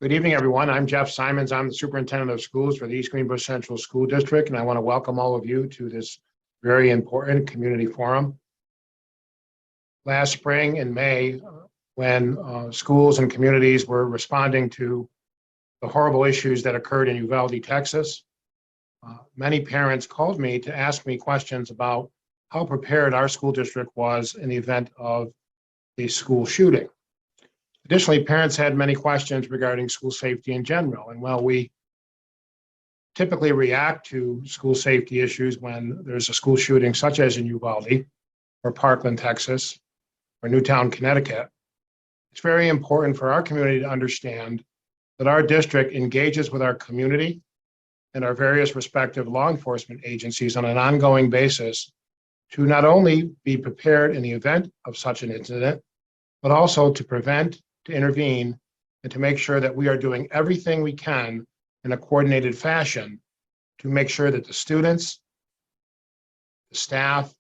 Good evening, everyone. I'm Jeff Simons. I'm the superintendent of schools for the East Greenbush Central School District, and I want to welcome all of you to this very important community forum. Last spring in May, when schools and communities were responding to the horrible issues that occurred in Uvalde, Texas, many parents called me to ask me questions about how prepared our school district was in the event of a school shooting. Additionally, parents had many questions regarding school safety in general. And while we typically react to school safety issues when there's a school shooting, such as in Uvalde or Parkland, Texas, or Newtown, Connecticut, it's very important for our community to understand that our district engages with our community and our various respective law enforcement agencies on an ongoing basis to not only be prepared in the event of such an incident, but also to prevent, to intervene, and to make sure that we are doing everything we can in a coordinated fashion to make sure that the students, the staff,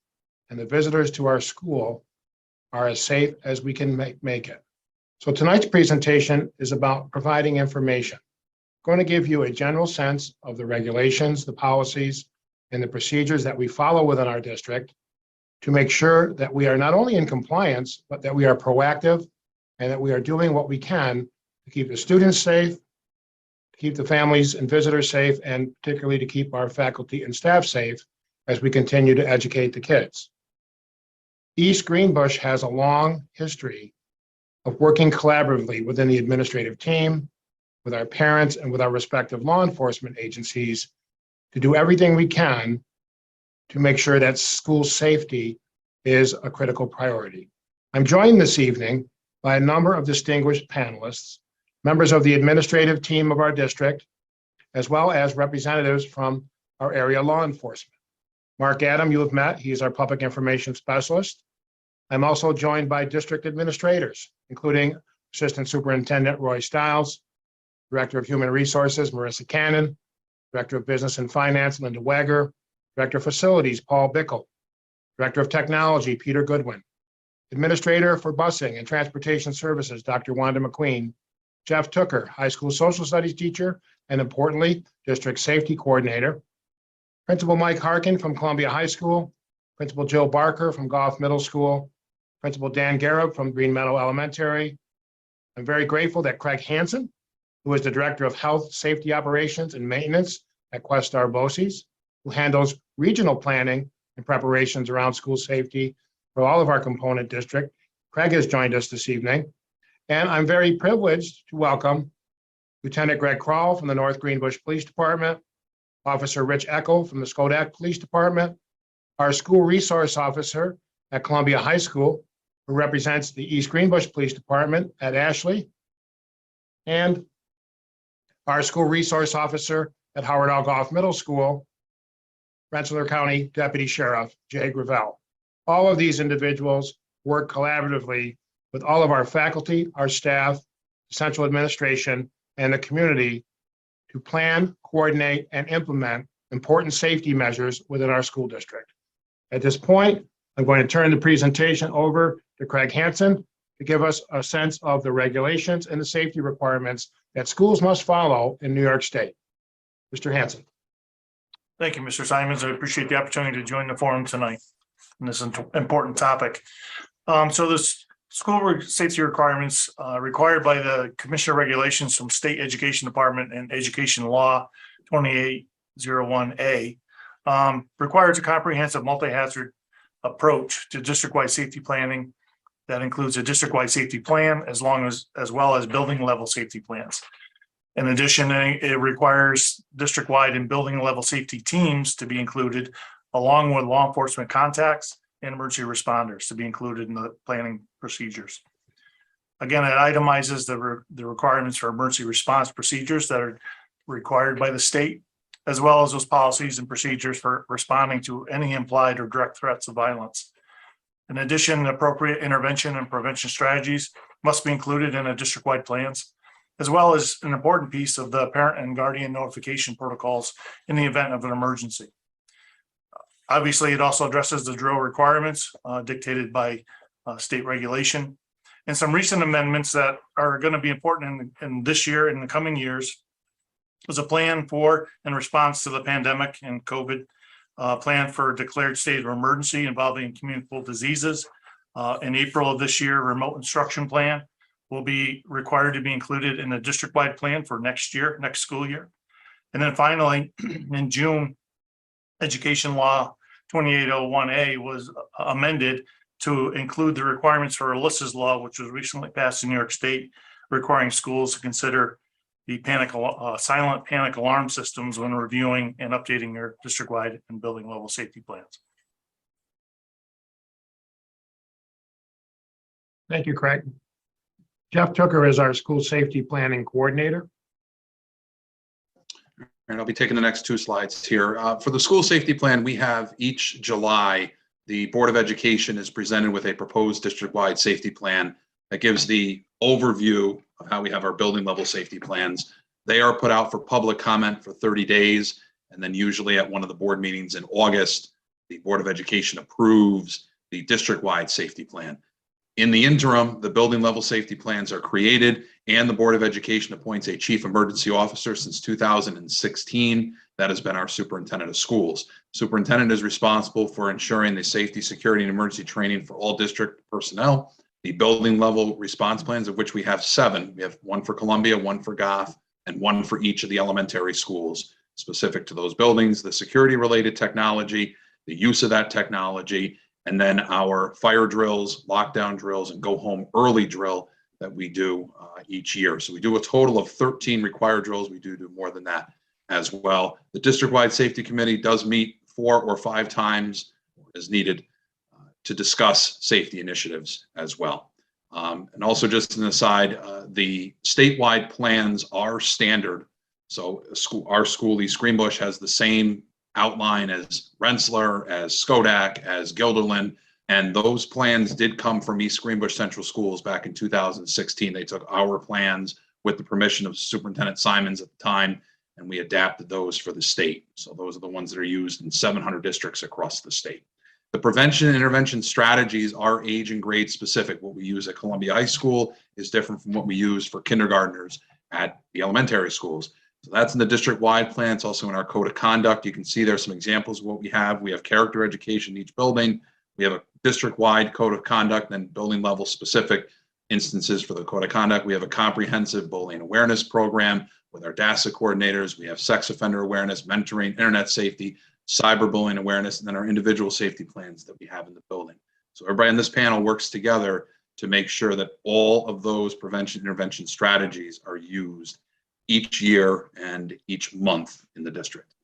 and the visitors to our school are as safe as we can make it. So tonight's presentation is about providing information. I'm going to give you a general sense of the regulations, the policies, and the procedures that we follow within our district to make sure that we are not only in compliance, but that we are proactive and that we are doing what we can to keep the students safe, to keep the families and visitors safe, and particularly to keep our faculty and staff safe as we continue to educate the kids. East Greenbush has a long history of working collaboratively within the administrative team, with our parents, and with our respective law enforcement agencies to do everything we can to make sure that school safety is a critical priority. I'm joined this evening by a number of distinguished panelists, members of the administrative team of our district, as well as representatives from our area law enforcement. Mark Adam, you have met. He is our public information specialist. I'm also joined by district administrators, including Assistant Superintendent Roy Stiles, Director of Human Resources, Marissa Cannon, Director of Business and Finance, Linda Wager, Director of Facilities, Paul Bickle, Director of Technology, Peter Goodwin, Administrator for Busing and Transportation Services, Dr. Wanda McQueen, Jeff Tooker, High School Social Studies teacher, and importantly, District Safety Coordinator, Principal Mike Harkin from Columbia High School, Principal Jill Barker from Goff Middle School, Principal Dan Garib from Green Meadow Elementary. I'm very grateful that Craig Hansen, who is the Director of Health, Safety Operations, and Maintenance at Questar BOCES, who handles regional planning and preparations around school safety for all of our component district. Craig has joined us this evening. And I'm very privileged to welcome Lieutenant Greg Kroll from the North Greenbush Police Department, Officer Rich Eckel from the Schodack Police Department, our school resource officer at Columbia High School, who represents the East Greenbush Police Department at Ashley, and our school resource officer at Howard L. Goff Middle School, Rensselaer County Deputy Sheriff Jay Gravel. All of these individuals work collaboratively with all of our faculty, our staff, central administration, and the community to plan, coordinate, and implement important safety measures within our school district. At this point, I'm going to turn the presentation over to Craig Hansen to give us a sense of the regulations and the safety requirements that schools must follow in New York State. Mr. Hansen. Thank you, Mr. Simons. I appreciate the opportunity to join the forum tonight on this important topic. So this school safety requirements required by the Commissioner Regulations from State Education Department and Education Law 2801A requires a comprehensive multi-hazard approach to district-wide safety planning that includes a district-wide safety plan as well as building level safety plans. In addition, it requires district-wide and building level safety teams to be included, along with law enforcement contacts and emergency responders to be included in the planning procedures. Again, it itemizes the requirements for emergency response procedures that are required by the state, as well as those policies and procedures for responding to any implied or direct threats of violence. In addition, appropriate intervention and prevention strategies must be included in a district-wide plans, as well as an important piece of the parent and guardian notification protocols in the event of an emergency. Obviously, it also addresses the drill requirements dictated by state regulation, And some recent amendments that are going to be important in this year and the coming years was a plan for, in response to the pandemic and COVID, plan for declared state of emergency involving communicable diseases. In April of this year, remote instruction plan will be required to be included in the district-wide plan for next year, next school year. And then finally, in June, Education Law 2801A was amended to include the requirements for Alyssa's Law, which was recently passed in New York State, requiring schools to consider the silent panic alarm systems when reviewing and updating their district-wide and building level safety plans. Thank you, Craig. Jeff Tooker is our school safety planning coordinator. And I'll be taking the next two slides here. For the school safety plan, we have each July, the Board of Education is presented with a proposed district-wide safety plan that gives the overview of how we have our building level safety plans. They are put out for public comment for 30 days. And then usually at one of the board meetings in August, the Board of Education approves the district-wide safety plan. In the interim, the building level safety plans are created and the Board of Education appoints a chief emergency officer since 2016. That has been our superintendent of schools. Superintendent is responsible for ensuring the safety, security, and emergency training for all district personnel. The building level response plans, of which we have 7. We have one for Columbia, one for Goff, and one for each of the elementary schools specific to those buildings, the security related technology, the use of that technology, and then our fire drills, lockdown drills, and go home early drill that we do each year. So we do a total of 13 required drills. We do more than that as well. The district-wide safety committee does meet 4 or 5 times as needed to discuss safety initiatives as well. And also just an aside, the statewide plans are standard. So our school, East Greenbush, has the same outline as Rensselaer, as Schodack, as Guilderland, and those plans did come from East Greenbush Central Schools back in 2016. They took our plans with the permission of Superintendent Simons at the time, and we adapted those for the state. So those are the ones that are used in 700 districts across the state. The prevention and intervention strategies are age and grade specific. What we use at Columbia High School is different from what we use for kindergartners at the elementary schools. So that's in the district-wide plan. It's also in our code of conduct. You can see there's some examples of what we have. We have character education in each building. We have a district-wide code of conduct and building level specific instances for the code of conduct. We have a comprehensive bullying awareness program with our DASA coordinators. We have sex offender awareness, mentoring, internet safety, cyberbullying awareness, and then our individual safety plans that we have in the building. So everybody on this panel works together to make sure that all of those prevention intervention strategies are used each year and each month in the district.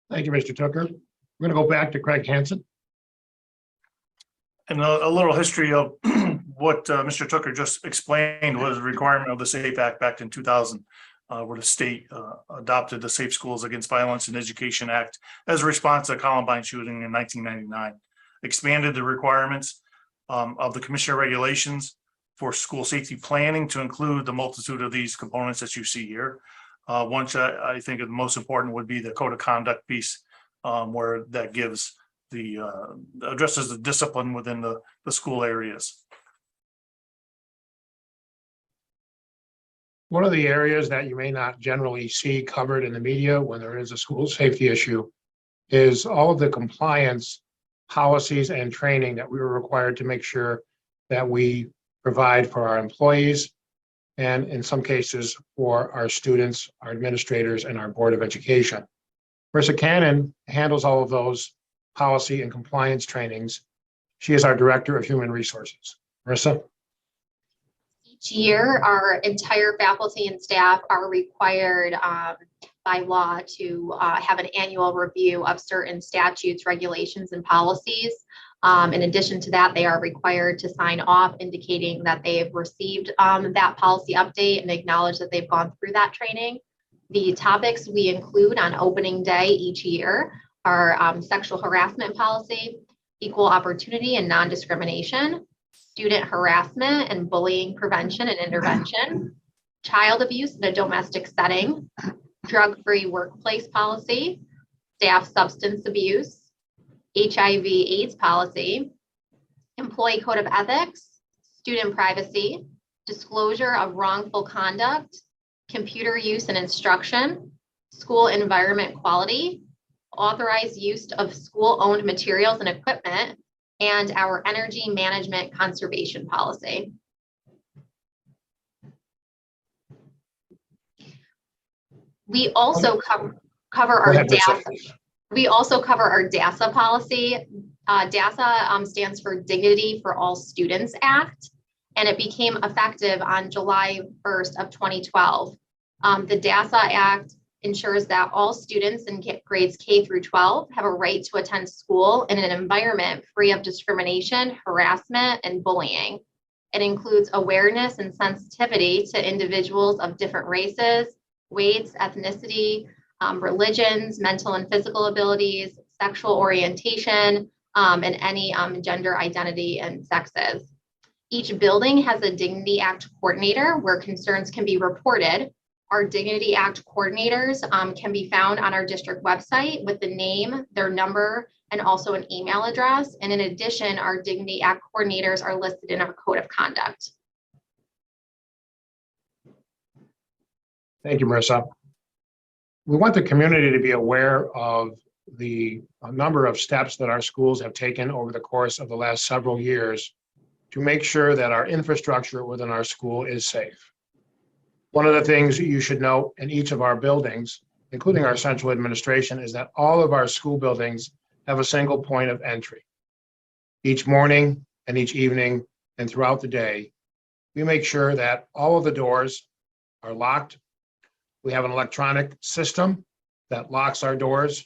Thank you, Mr. Tooker. We're going to go back to Craig Hansen. And a little history of what Mr. Tooker just explained was a requirement of the SAFE Act back in 2000, where the state adopted the Safe Schools Against Violence in Education Act as a response to the Columbine shooting in 1999, expanded the requirements of the Commissioner regulations for school safety planning to include the multitude of these components that you see here. One I think the most important would be the code of conduct piece, where that gives the addresses the discipline within the school areas. One of the areas that you may not generally see covered in the media when there is a school safety issue is all of the compliance policies and training that we were required to make sure that we provide for our employees and in some cases for our students, our administrators, and our Board of Education. Marissa Cannon handles all of those policy and compliance trainings. She is our Director of Human Resources. Marissa? Each year, our entire faculty and staff are required by law to have an annual review of certain statutes, regulations, and policies. In addition to that, they are required to sign off indicating that they've received that policy update and acknowledge that they've gone through that training. The topics we include on opening day each year are sexual harassment policy, equal opportunity and non-discrimination, student harassment and bullying prevention and intervention, child abuse in a domestic setting, drug-free workplace policy, staff substance abuse, HIV/AIDS policy, employee code of ethics, student privacy, disclosure of wrongful conduct, computer use and instruction, school environment quality, authorized use of school-owned materials and equipment, and our energy management conservation policy. We also cover our Go ahead, Ms. DASA. We also cover our DASA policy. DASA stands for Dignity for All Students Act, and it became effective on July 1st of 2012. The DASA Act ensures that all students in grades K through 12 have a right to attend school in an environment free of discrimination, harassment, and bullying. It includes awareness and sensitivity to individuals of different races, weights, ethnicity, religions, mental and physical abilities, sexual orientation, and any gender identity and sexes. Each building has a Dignity Act coordinator where concerns can be reported. Our Dignity Act coordinators can be found on our district website with the name, their number, and also an email address. And in addition, our Dignity Act coordinators are listed in our code of conduct. Thank you, Marissa. We want the community to be aware of the number of steps that our schools have taken over the course of the last several years to make sure that our infrastructure within our school is safe. One of the things you should note in each of our buildings, including our central administration, is that all of our school buildings have a single point of entry. Each morning and each evening and throughout the day, we make sure that all of the doors are locked. We have an electronic system that locks our doors.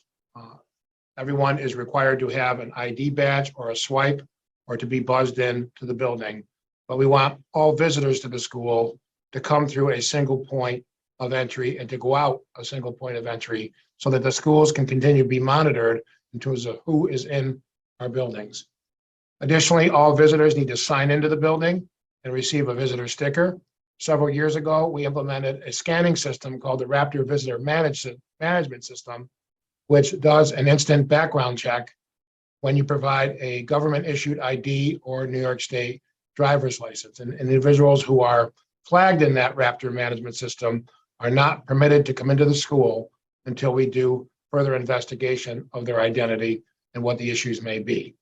Everyone is required to have an ID badge or a swipe or to be buzzed in to the building. But we want all visitors to the school to come through a single point of entry and to go out a single point of entry so that the schools can continue to be monitored in terms of who is in our buildings. Additionally, all visitors need to sign into the building and receive a visitor sticker. Several years ago, we implemented a scanning system called the Raptor Visitor Management System, which does an instant background check when you provide a government-issued ID or New York State driver's license. And individuals who are flagged in that Raptor management system are not permitted to come into the school until we do further investigation of their identity and what the issues may be.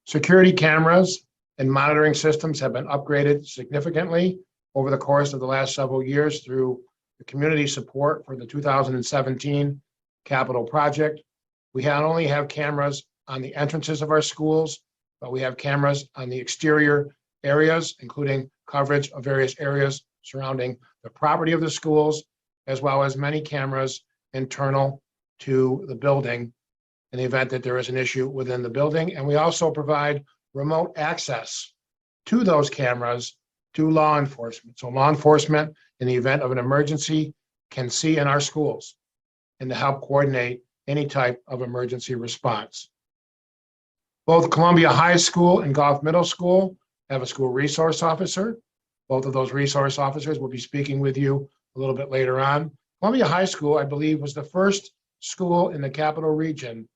Security cameras and monitoring systems have been upgraded significantly over the course of the last several years through the community support for the 2017 capital project. We not only have cameras on the entrances of our schools, but we have cameras on the exterior areas, including coverage of various areas surrounding the property of the schools, as well as many cameras internal to the building in the event that there is an issue within the building. And we also provide remote access to those cameras to law enforcement. So law enforcement, in the event of an emergency, can see in our schools and to help coordinate any type of emergency response. Both Columbia High School and Gulf Middle School have a school resource officer. Both of those resource officers will be speaking with you a little bit later on. Columbia High School, I believe, was the first school in the capital region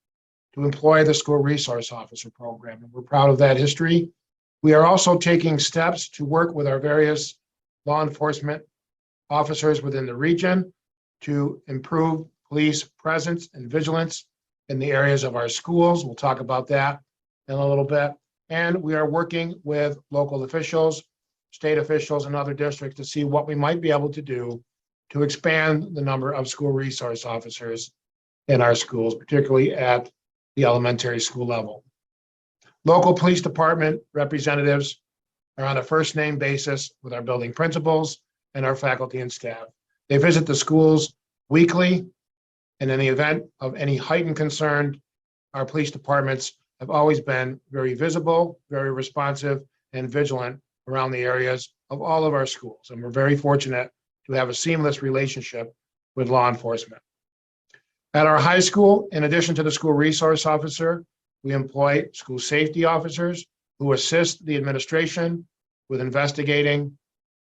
to employ the school resource officer program, and we're proud of that history. We are also taking steps to work with our various law enforcement officers within the region to improve police presence and vigilance in the areas of our schools. We'll talk about that in a little bit. And we are working with local officials, state officials, and other districts to see what we might be able to do to expand the number of school resource officers in our schools, particularly at the elementary school level. Local police department representatives are on a first name basis with our building principals and our faculty and staff. They visit the schools weekly, and in the event of any heightened concern, our police departments have always been very visible, very responsive, and vigilant around the areas of all of our schools. And we're very fortunate to have a seamless relationship with law enforcement. At our high school, in addition to the school resource officer, we employ school safety officers who assist the administration with investigating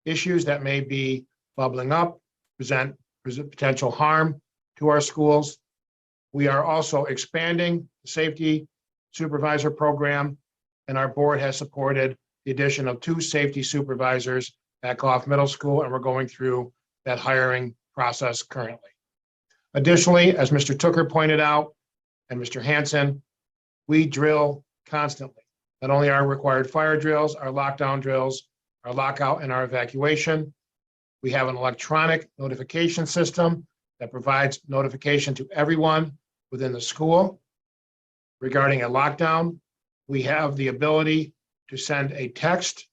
issues that may be bubbling up, present potential harm to our schools. We are also expanding the safety supervisor program, and our board has supported the addition of 2 safety supervisors at Goff Middle School, and we're going through that hiring process currently. Additionally, as Mr. Tooker pointed out, and Mr. Hanson, we drill constantly. Not only our required fire drills, our lockdown drills, our lockout and our evacuation. We have an electronic notification system that provides notification to everyone within the school. Regarding a lockdown, we have the ability to send a text,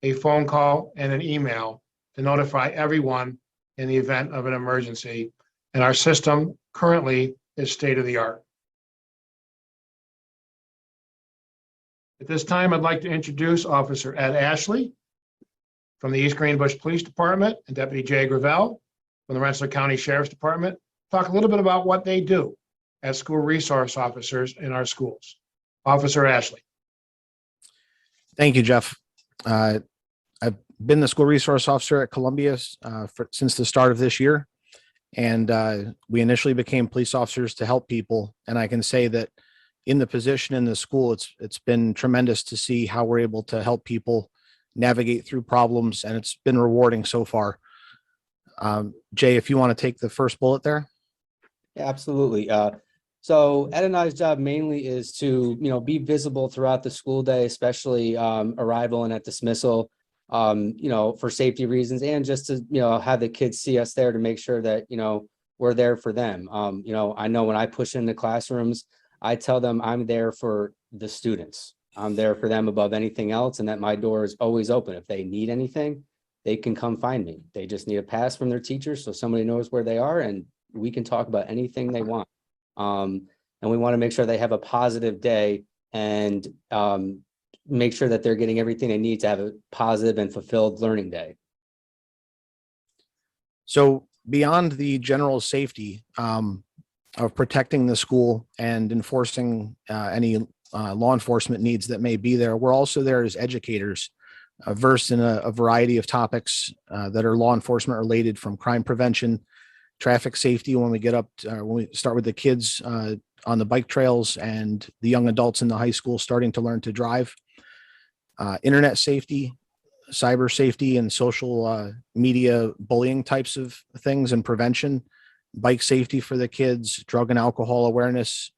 a phone call, and an email to notify everyone in the event of an emergency. And our system currently is state of the art. At this time, I'd like to introduce Officer Ed Ashley from the East Greenbush Police Department and Deputy Jay Gravel from the Rensselaer County Sheriff's Department. Talk a little bit about what they do as school resource officers in our schools. Officer Ashley. Thank you, Jeff. I've been the school resource officer at Columbia since the start of this year. And we initially became police officers to help people. And I can say that in the position in the school, it's been tremendous to see how we're able to help people navigate through problems, and it's been rewarding so far. Jay, if you want to take the first bullet there. Yeah, absolutely. So Ed and I's job mainly is to, be visible throughout the school day, especially arrival and at dismissal, for safety reasons, and just to, have the kids see us there to make sure that, we're there for them. I know when I push into classrooms, I tell them I'm there for the students. I'm there for them above anything else, and that my door is always open. If they need anything, they can come find me. They just need a pass from their teacher so somebody knows where they are, and we can talk about anything they want. And we want to make sure they have a positive day and make sure that they're getting everything they need to have a positive and fulfilled learning day. So beyond the general safety of protecting the school and enforcing any law enforcement needs that may be there, we're also there as educators, versed in a variety of topics that are law enforcement related, from crime prevention, traffic safety when we get up when we start with the kids on the bike trails, and the young adults in the high school starting to learn to drive, internet safety, cyber safety, and social media bullying types of things and prevention, bike safety for the kids, drug and alcohol awareness,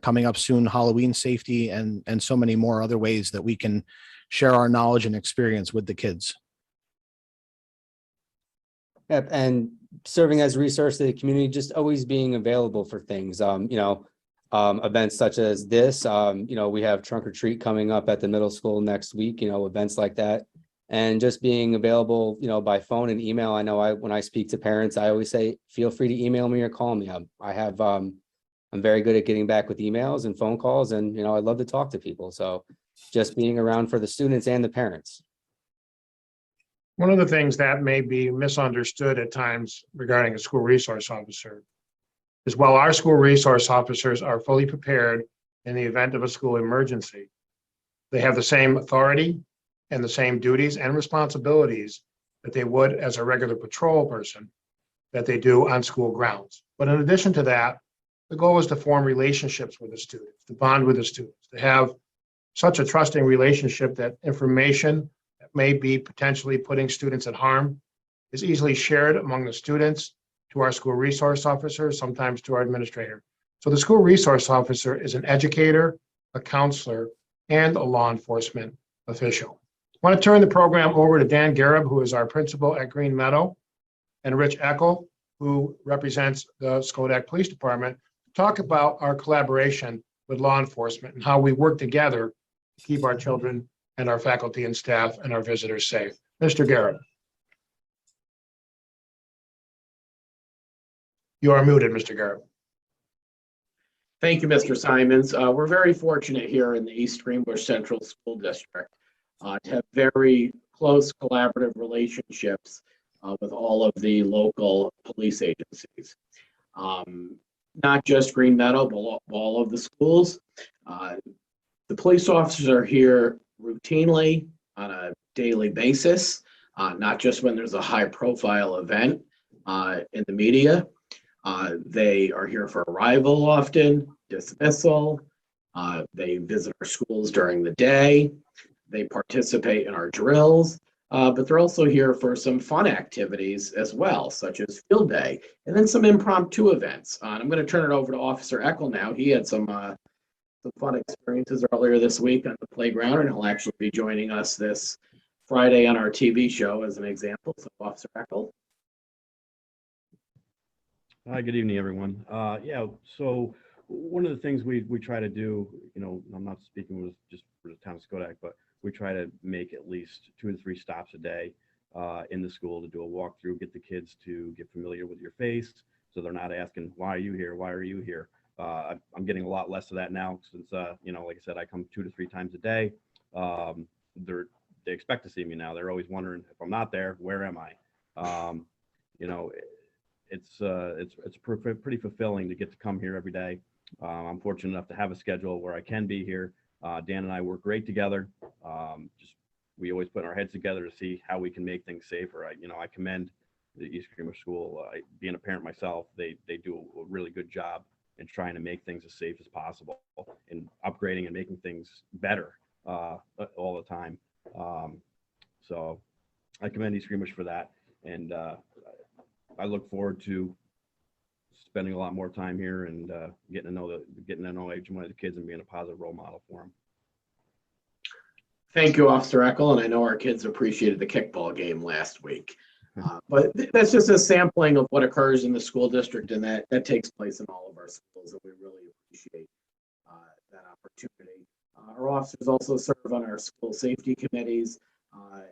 coming up soon, Halloween safety, and so many more other ways that we can share our knowledge and experience with the kids. Yep, and serving as a resource to the community, just always being available for things. Events such as this. We have trunk or treat coming up at the middle school next week. Events like that, and just being available, by phone and email. I know when I speak to parents, I always say, feel free to email me or call me. I'm very good at getting back with emails and phone calls, and I love to talk to people. So just being around for the students and the parents. One of the things that may be misunderstood at times regarding a school resource officer is, while our school resource officers are fully prepared in the event of a school emergency, they have the same authority and the same duties and responsibilities that they would as a regular patrol person that they do on school grounds. But in addition to that, the goal is to form relationships with the students, to bond with the students, to have such a trusting relationship that information that may be potentially putting students at harm is easily shared among the students, to our school resource officers, sometimes to our administrator. So the school resource officer is an educator, a counselor, and a law enforcement official. I want to turn the program over to Dan Garib, who is our principal at Green Meadow, and Rich Eckel, who represents the Schodack Police Department, to talk about our collaboration with law enforcement and how we work together to keep our children and our faculty and staff and our visitors safe. Mr. Garib. You are muted, Mr. Garib. Thank you, Mr. Simons. We're very fortunate here in the East Greenbush Central School District to have very close collaborative relationships with all of the local police agencies. Not just Green Meadow, but all of the schools. The police officers are here routinely on a daily basis, not just when there's a high profile event in the media. They are here for arrival often, dismissal. They visit our schools during the day. They participate in our drills, but they're also here for some fun activities as well, such as field day, and then some impromptu events. I'm going to turn it over to Officer Eckel now. He had some fun experiences earlier this week on the playground, and he'll actually be joining us this Friday on our TV show as an example. So, Officer Eckel. Hi, good evening, everyone. Yeah, so one of the things we try to do, I'm not speaking with just for the town of Skodak, but we try to make at least 2 to 3 stops a day in the school to do a walkthrough, get the kids to get familiar with your face, so they're not asking, why are you here? Why are you here? I'm getting a lot less of that now since, like I said, I come 2 to 3 times a day. They expect to see me now. They're always wondering if I'm not there, where am I? It's pretty fulfilling to get to come here every day. I'm fortunate enough to have a schedule where I can be here. Dan and I work great together. We always put our heads together to see how we can make things safer. I commend the East Greenbush School. Being a parent myself, they do a really good job in trying to make things as safe as possible and upgrading and making things better all the time. So I commend East Greenbush for that. And I look forward to spending a lot more time here and getting to know each one of the kids and being a positive role model for them. Thank you, Officer Eckel, and I know our kids appreciated the kickball game last week. But that's just a sampling of what occurs in the school district, and that takes place in all of our schools, and we really appreciate that opportunity. Our officers also serve on our school safety committees,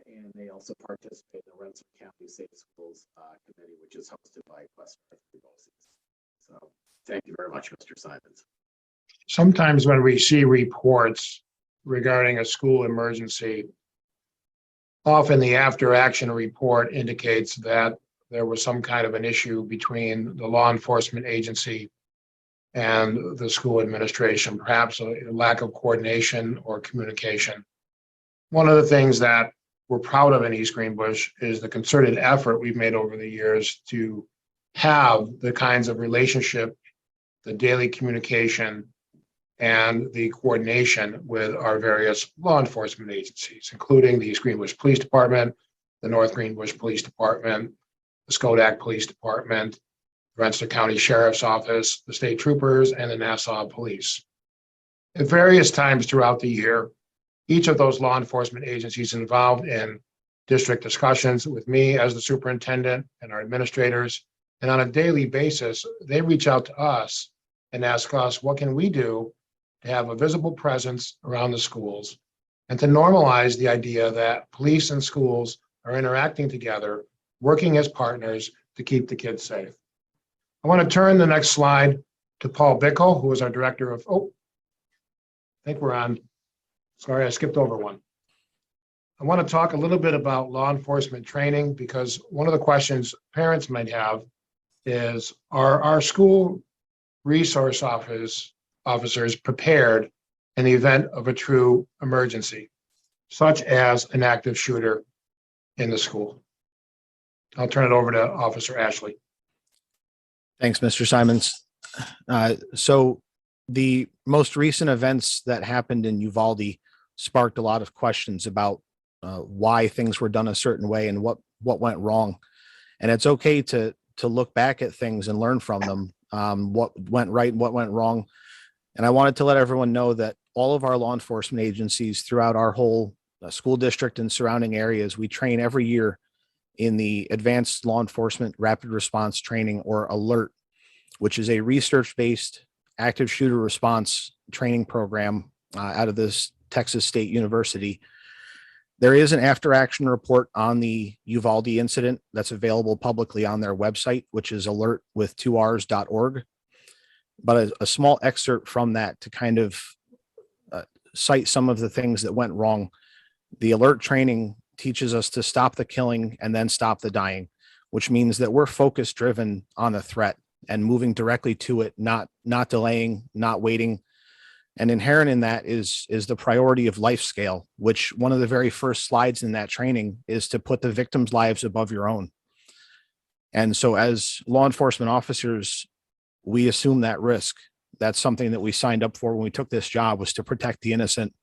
and they also participate in the Rensselaer County Safe Schools Committee, which is hosted by Quest. So thank you very much, Mr. Simons. Sometimes when we see reports regarding a school emergency, often the after action report indicates that there was some kind of an issue between the law enforcement agency and the school administration, perhaps a lack of coordination or communication. One of the things that we're proud of in East Greenbush is the concerted effort we've made over the years to have the kinds of relationship, the daily communication, and the coordination with our various law enforcement agencies, including the East Greenbush Police Department, the North Greenbush Police Department, the Skodak Police Department, the Rensselaer County Sheriff's Office, the State Troopers, and the Nassau Police. At various times throughout the year, each of those law enforcement agencies involved in district discussions with me as the superintendent and our administrators. And on a daily basis, they reach out to us and ask us, what can we do to have a visible presence around the schools and to normalize the idea that police and schools are interacting together, working as partners to keep the kids safe. I want to turn the next slide to Paul Bickle, who is our director of, I think we're on, sorry, I skipped over one. I want to talk a little bit about law enforcement training because one of the questions parents might have is, are our school resource officers prepared in the event of a true emergency, such as an active shooter in the school? I'll turn it over to Officer Ashley. Thanks, Mr. Simons. So the most recent events that happened in Uvalde sparked a lot of questions about why things were done a certain way and what went wrong. And it's okay to look back at things and learn from them, what went right and what went wrong. And I wanted to let everyone know that all of our law enforcement agencies throughout our whole school district and surrounding areas, we train every year in the Advanced Law Enforcement Rapid Response Training, or ALERT, which is a research-based active shooter response training program out of this Texas State University. There is an after-action report on the Uvalde incident that's available publicly on their website, which is alert.org. But a small excerpt from that to kind of cite some of the things that went wrong. The ALERT training teaches us to stop the killing and then stop the dying, which means that we're focus driven on the threat and moving directly to it, not delaying, not waiting. And inherent in that is the priority of life scale, which one of the very first slides in that training is to put the victims' lives above your own. And so as law enforcement officers, we assume that risk. That's something that we signed up for when we took this job, was to protect the innocent.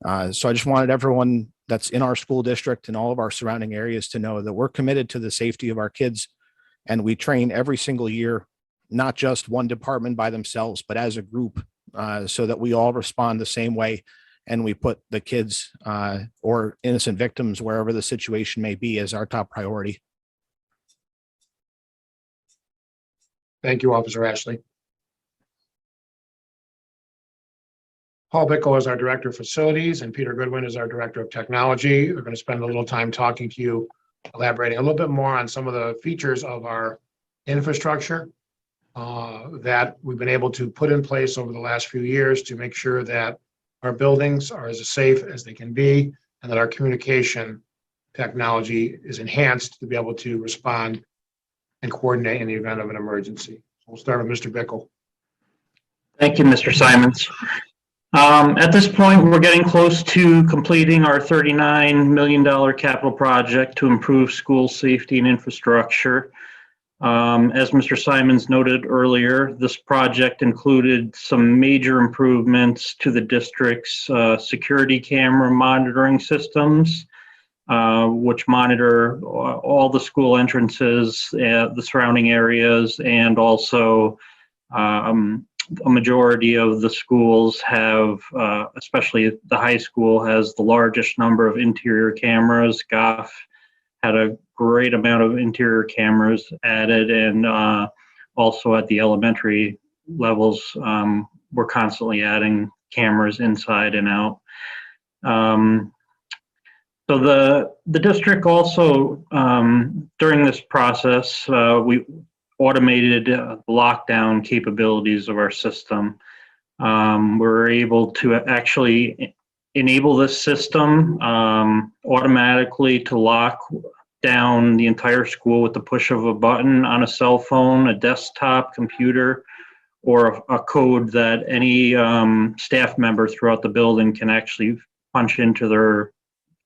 So I just wanted everyone that's in our school district and all of our surrounding areas to know that we're committed to the safety of our kids. And we train every single year, not just one department by themselves, but as a group, so that we all respond the same way. And we put the kids or innocent victims, wherever the situation may be, as our top priority. Thank you, Officer Ashley. Paul Bickle is our Director of Facilities, and Peter Goodwin is our Director of Technology. We're going to spend a little time talking to you, elaborating a little bit more on some of the features of our infrastructure that we've been able to put in place over the last few years to make sure that our buildings are as safe as they can be, and that our communication technology is enhanced to be able to respond and coordinate in the event of an emergency. We'll start with Mr. Bickle. Thank you, Mr. Simons. At this point, we're getting close to completing our $39 million capital project to improve school safety and infrastructure. As Mr. Simons noted earlier, this project included some major improvements to the district's security camera monitoring systems, which monitor all the school entrances, the surrounding areas, and also a majority of the schools have, especially the high school, has the largest number of interior cameras. Goff had a great amount of interior cameras added, and also at the elementary levels, we're constantly adding cameras inside and out. So the district also, during this process, we automated lockdown capabilities of our system. We're able to actually enable this system automatically to lock down the entire school with the push of a button on a cell phone, a desktop computer, or a code that any staff member throughout the building can actually punch into their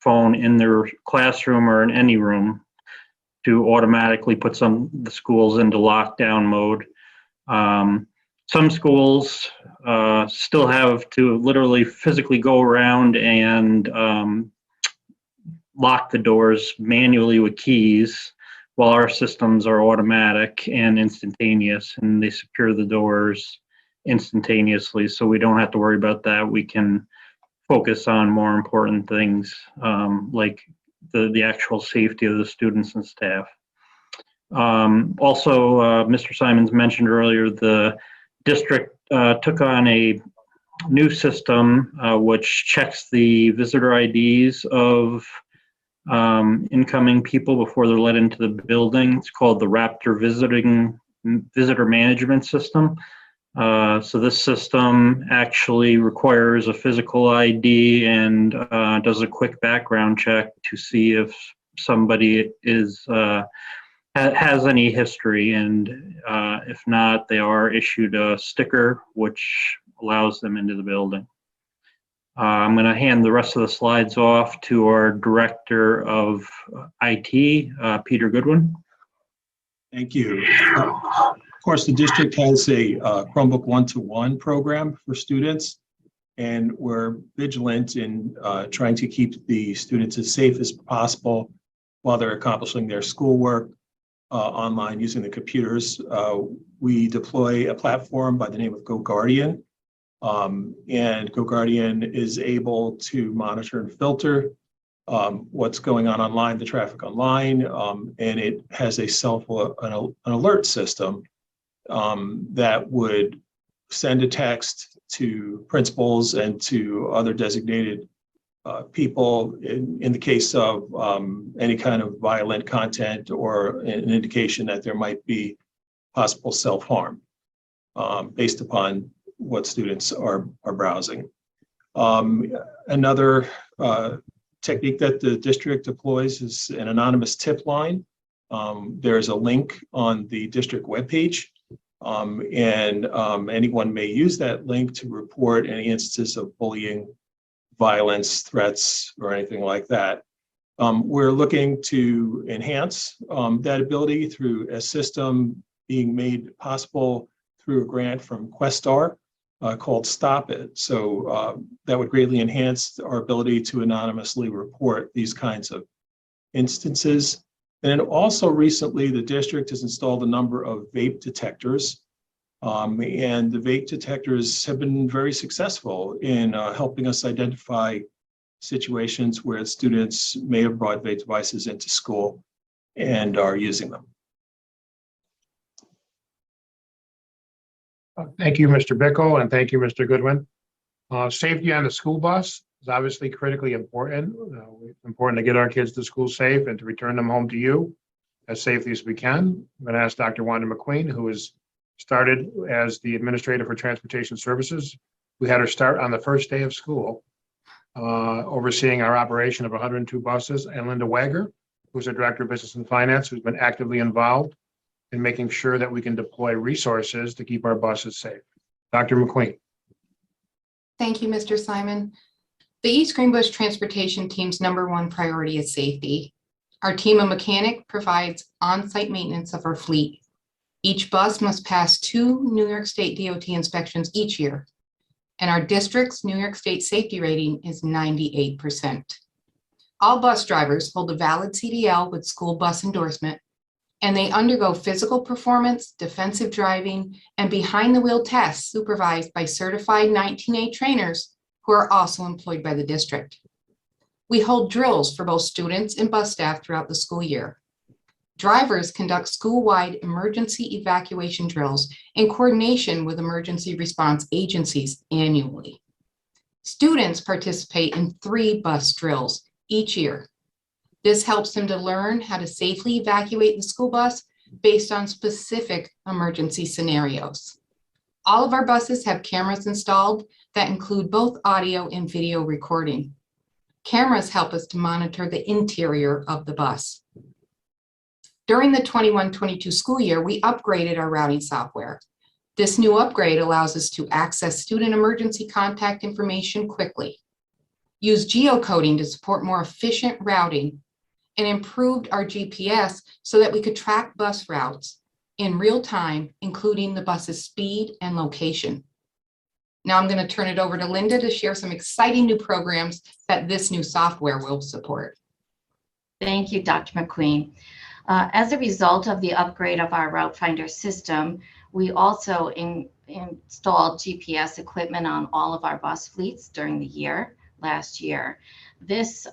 phone in their classroom or in any room to automatically put the schools into lockdown mode. Some schools still have to literally physically go around and lock the doors manually with keys, while our systems are automatic and instantaneous, and they secure the doors instantaneously, so we don't have to worry about that. We can focus on more important things, like the actual safety of the students and staff. Also, Mr. Simons mentioned earlier, the district took on a new system which checks the visitor IDs of incoming people before they're let into the building. It's called the Raptor Visitor Management System. So this system actually requires a physical ID and does a quick background check to see if somebody has any history, and if not, they are issued a sticker which allows them into the building. I'm going to hand the rest of the slides off to our Director of IT, Peter Goodwin. Thank you. Of course, the district has a Chromebook one-to-one program for students, and we're vigilant in trying to keep the students as safe as possible while they're accomplishing their schoolwork online using the computers. We deploy a platform by the name of GoGuardian, and GoGuardian is able to monitor and filter what's going on online, the traffic online, and it has an alert system that would send a text to principals and to other designated people in the case of any kind of violent content or an indication that there might be possible self-harm based upon what students are browsing. Another technique that the district deploys is an anonymous tip line. There's a link on the district webpage, and anyone may use that link to report any instances of bullying, violence, threats, or anything like that. We're looking to enhance that ability through a system being made possible through a grant from Questar, called Stop It. So that would greatly enhance our ability to anonymously report these kinds of instances. And also recently, the district has installed a number of vape detectors. And the vape detectors have been very successful in helping us identify situations where students may have brought vape devices into school and are using them. Thank you, Mr. Bickle, and thank you, Mr. Goodwin. Safety on the school bus is obviously critically important. It's important to get our kids to school safe and to return them home to you as safely as we can. I'm going to ask Dr. Wanda McQueen, who has started as the Administrator for Transportation Services. We had her start on the first day of school, overseeing our operation of 102 buses, and Linda Wager, who's our Director of Business and Finance, who's been actively involved in making sure that we can deploy resources to keep our buses safe. Dr. McQueen. Thank you, Mr. Simon. The East Greenbush Transportation Team's #1 priority is safety. Our team of mechanic provides on-site maintenance of our fleet. Each bus must pass 2 New York State DOT inspections each year, and our district's New York State safety rating is 98%. All bus drivers hold a valid CDL with school bus endorsement, and they undergo physical performance, defensive driving, and behind-the-wheel tests supervised by certified 19A trainers who are also employed by the district. We hold drills for both students and bus staff throughout the school year. Drivers conduct school-wide emergency evacuation drills in coordination with emergency response agencies annually. Students participate in 3 bus drills each year. This helps them to learn how to safely evacuate the school bus based on specific emergency scenarios. All of our buses have cameras installed that include both audio and video recording. Cameras help us to monitor the interior of the bus. During the 21-22 school year, we upgraded our routing software. This new upgrade allows us to access student emergency contact information quickly, use geocoding to support more efficient routing, and improved our GPS so that we could track bus routes in real time, including the bus's speed and location. Now I'm going to turn it over to Linda to share some exciting new programs that this new software will support. Thank you, Dr. McQueen. As a result of the upgrade of our Route Finder system, we also installed GPS equipment on all of our bus fleets during the year, last year. This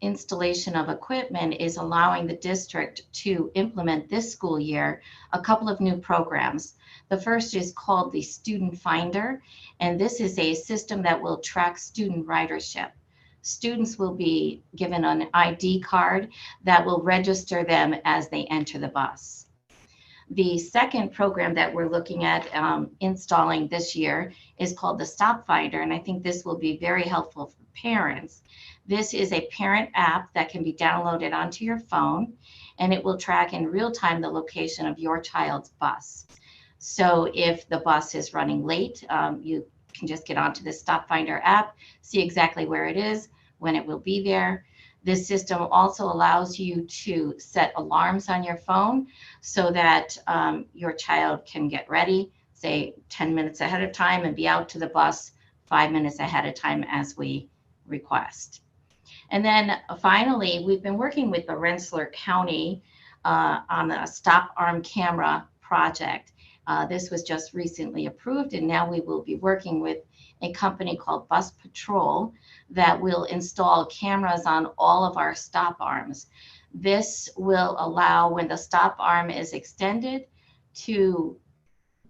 installation of equipment is allowing the district to implement this school year a couple of new programs. The first is called the Student Finder, and this is a system that will track student ridership. Students will be given an ID card that will register them as they enter the bus. The second program that we're looking at installing this year is called the Stop Finder, and I think this will be very helpful for parents. This is a parent app that can be downloaded onto your phone, and it will track in real time the location of your child's bus. So if the bus is running late, you can just get onto the Stop Finder app, see exactly where it is, when it will be there. This system also allows you to set alarms on your phone so that your child can get ready, say 10 minutes ahead of time, and be out to the bus 5 minutes ahead of time as we request. And then finally, we've been working with the Rensselaer County on a stop arm camera project. This was just recently approved, and now we will be working with a company called Bus Patrol that will install cameras on all of our stop arms. This will allow, when the stop arm is extended, to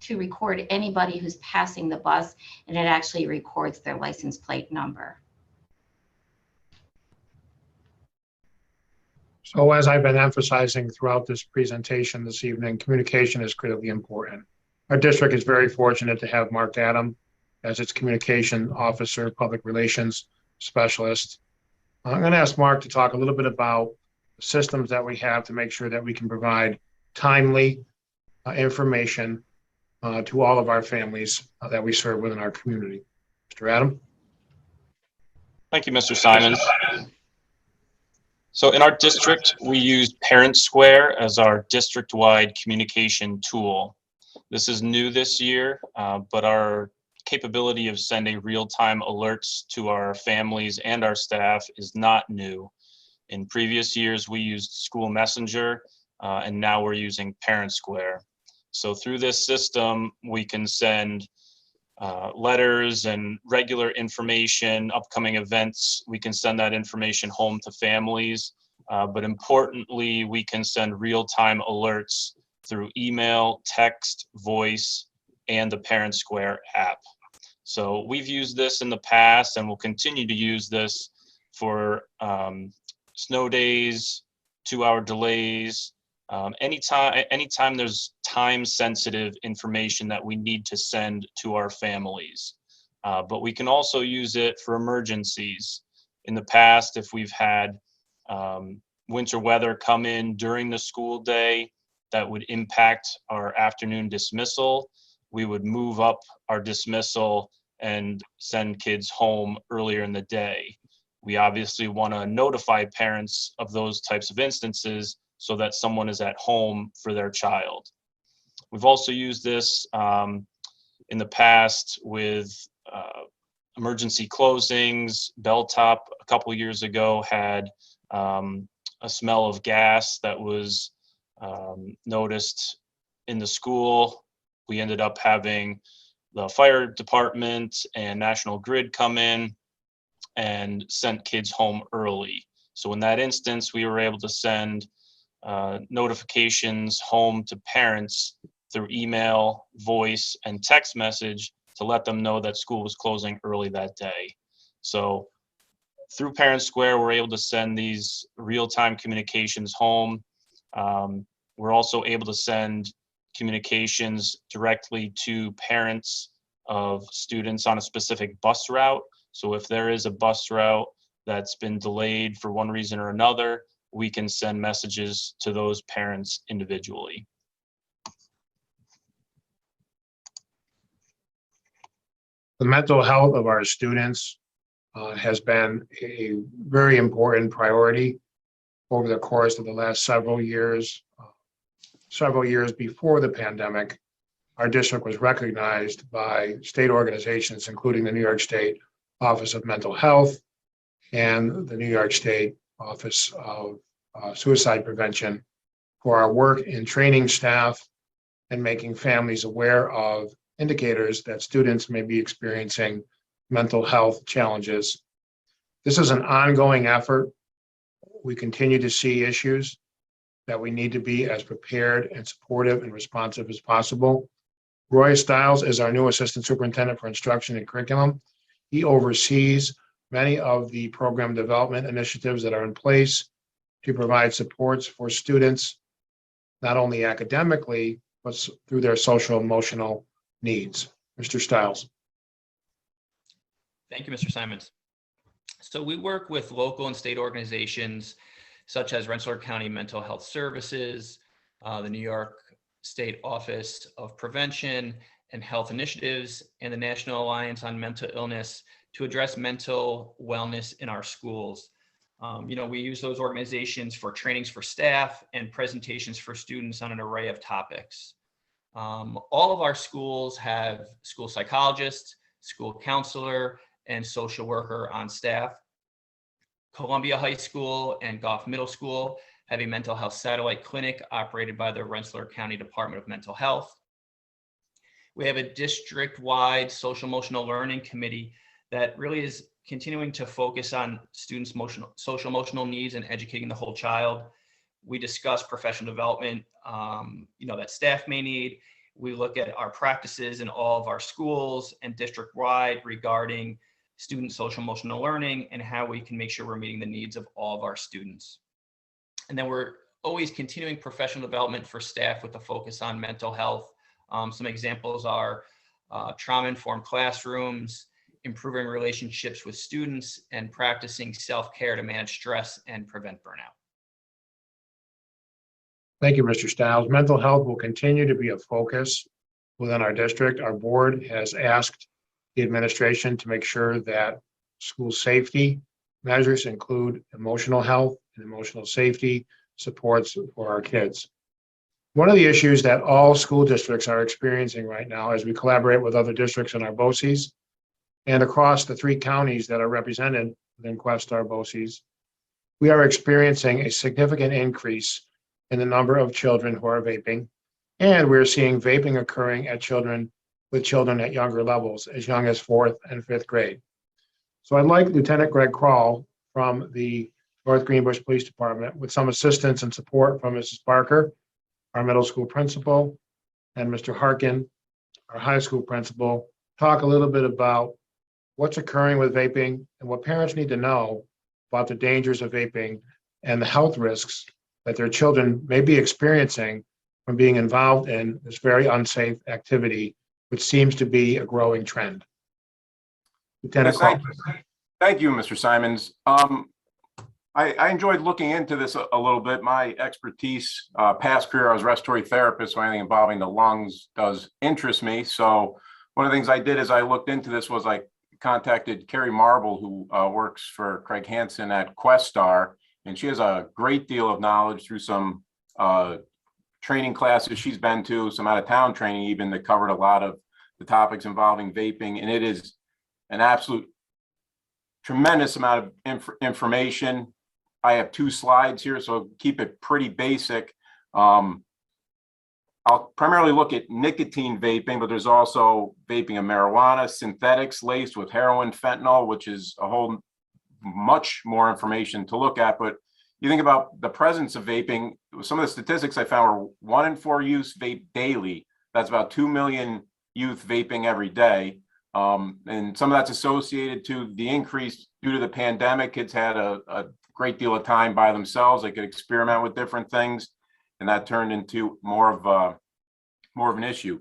record anybody who's passing the bus, and it actually records their license plate number. So as I've been emphasizing throughout this presentation this evening, communication is critically important. Our district is very fortunate to have Mark Adam as its communication officer, public relations specialist. I'm going to ask Mark to talk a little bit about the systems that we have to make sure that we can provide timely information to all of our families that we serve within our community. Mr. Adam? Thank you, Mr. Simons. So in our district, we use Parent Square as our district-wide communication tool. This is new this year, but our capability of sending real-time alerts to our families and our staff is not new. In previous years, we used School Messenger, and now we're using Parent Square. So through this system, we can send letters and regular information, upcoming events. We can send that information home to families, but importantly, we can send real-time alerts through email, text, voice, and the Parent Square app. So we've used this in the past and will continue to use this for snow days, 2-hour delays, anytime there's time-sensitive information that we need to send to our families. But we can also use it for emergencies. In the past, if we've had winter weather come in during the school day that would impact our afternoon dismissal, we would move up our dismissal and send kids home earlier in the day. We obviously want to notify parents of those types of instances so that someone is at home for their child. We've also used this in the past with emergency closings. Belltop a couple years ago had a smell of gas that was noticed in the school. We ended up having the fire department and National Grid come in and sent kids home early. So in that instance, we were able to send notifications home to parents through email, voice, and text message to let them know that school was closing early that day. So through Parent Square, we're able to send these real-time communications home. We're also able to send communications directly to parents of students on a specific bus route. So if there is a bus route that's been delayed for one reason or another, we can send messages to those parents individually. The mental health of our students has been a very important priority over the course of the last several years. Several years before the pandemic, our district was recognized by state organizations, including the New York State Office of Mental Health and the New York State Office of Suicide Prevention, for our work in training staff and making families aware of indicators that students may be experiencing mental health challenges. This is an ongoing effort. We continue to see issues that we need to be as prepared and supportive and responsive as possible. Roy Stiles is our new Assistant Superintendent for Instruction and Curriculum. He oversees many of the program development initiatives that are in place to provide supports for students, not only academically, but through their social emotional needs. Mr. Stiles. Thank you, Mr. Simons. So we work with local and state organizations such as Rensselaer County Mental Health Services, the New York State Office of Prevention and Health Initiatives, and the National Alliance on Mental Illness to address mental wellness in our schools. We use those organizations for trainings for staff and presentations for students on an array of topics. All of our schools have school psychologists, school counselor, and social worker on staff. Columbia High School and Goff Middle School have a mental health satellite clinic operated by the Rensselaer County Department of Mental Health. We have a district-wide social emotional learning committee that really is continuing to focus on students' social emotional needs and educating the whole child. We discuss professional development, that staff may need. We look at our practices in all of our schools and district-wide regarding student social emotional learning and how we can make sure we're meeting the needs of all of our students. And then we're always continuing professional development for staff with a focus on mental health. Some examples are trauma-informed classrooms, improving relationships with students, and practicing self-care to manage stress and prevent burnout. Thank you, Mr. Stiles. Mental health will continue to be a focus within our district. Our board has asked the administration to make sure that school safety measures include emotional health and emotional safety supports for our kids. One of the issues that all school districts are experiencing right now as we collaborate with other districts in our BOCES and across the 3 counties that are represented within Questar BOCES, we are experiencing a significant increase in the number of children who are vaping. And we're seeing vaping occurring at children at younger levels, as young as 4th and 5th grade. So I'd like Lieutenant Greg Kroll from the North Greenbush Police Department, with some assistance and support from Mrs. Barker, our middle school principal, and Mr. Harkin, our high school principal, talk a little bit about what's occurring with vaping and what parents need to know about the dangers of vaping and the health risks that their children may be experiencing from being involved in this very unsafe activity, which seems to be a growing trend. Lieutenant Kroll. Thank you, Mr. Simons. I enjoyed looking into this a little bit. My expertise, past career, I was a respiratory therapist, so anything involving the lungs does interest me. So one of the things I did as I looked into this was I contacted Carrie Marble, who works for Craig Hansen at Questar, and she has a great deal of knowledge through some training classes she's been to, some out-of-town training even, that covered a lot of the topics involving vaping, and it is an absolute tremendous amount of information. I have 2 slides here, so keep it pretty basic. I'll primarily look at nicotine vaping, but there's also vaping of marijuana, synthetics laced with heroin, fentanyl, which is a whole much more information to look at. But you think about the presence of vaping, some of the statistics I found were 1 in 4 youths vape daily. That's about 2 million youth vaping every day. And some of that's associated to the increase due to the pandemic. Kids had a great deal of time by themselves. They could experiment with different things, and that turned into more of an issue.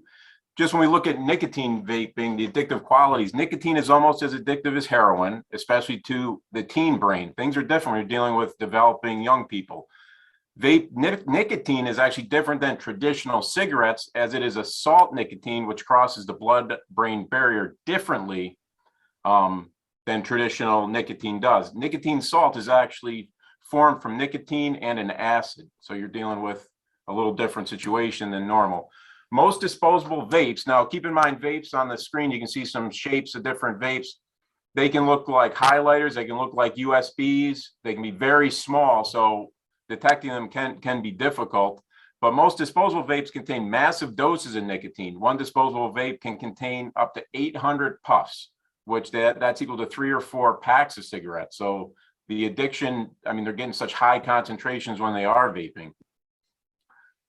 Just when we look at nicotine vaping, the addictive qualities, nicotine is almost as addictive as heroin, especially to the teen brain. Things are different when you're dealing with developing young people. Nicotine is actually different than traditional cigarettes, as it is a salt nicotine, which crosses the blood-brain barrier differently than traditional nicotine does. Nicotine salt is actually formed from nicotine and an acid. So you're dealing with a little different situation than normal. Most disposable vapes, now keep in mind, vapes on the screen, you can see some shapes of different vapes. They can look like highlighters, they can look like USBs, they can be very small, so detecting them can be difficult. But most disposable vapes contain massive doses of nicotine. One disposable vape can contain up to 800 puffs, which that's equal to 3 or 4 packs of cigarettes. So the addiction, I mean, they're getting such high concentrations when they are vaping.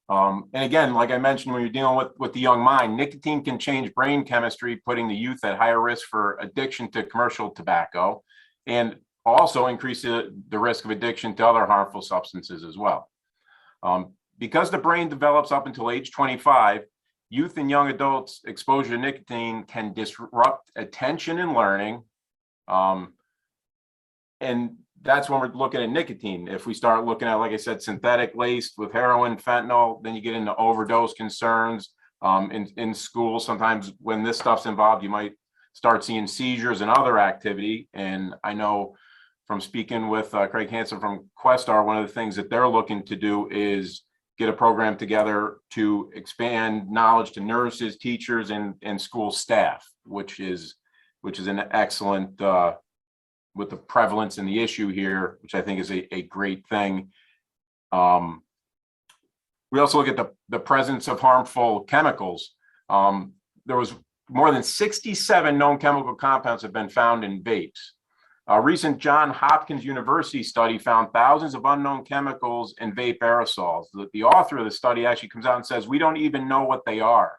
And again, like I mentioned, when you're dealing with the young mind, nicotine can change brain chemistry, putting the youth at higher risk for addiction to commercial tobacco, and also increase the risk of addiction to other harmful substances as well. Because the brain develops up until age 25, youth and young adults exposure to nicotine can disrupt attention and learning. And that's when we're looking at nicotine. If we start looking at, like I said, synthetic laced with heroin, fentanyl, then you get into overdose concerns. In school, sometimes when this stuff's involved, you might start seeing seizures and other activity. And I know from speaking with Craig Hansen from Questar, one of the things that they're looking to do is get a program together to expand knowledge to nurses, teachers, and school staff, which is an excellent, with the prevalence and the issue here, which I think is a great thing. We also look at the presence of harmful chemicals. There was more than 67 known chemical compounds have been found in vapes. A recent Johns Hopkins University study found thousands of unknown chemicals in vape aerosols. The author of the study actually comes out and says, we don't even know what they are.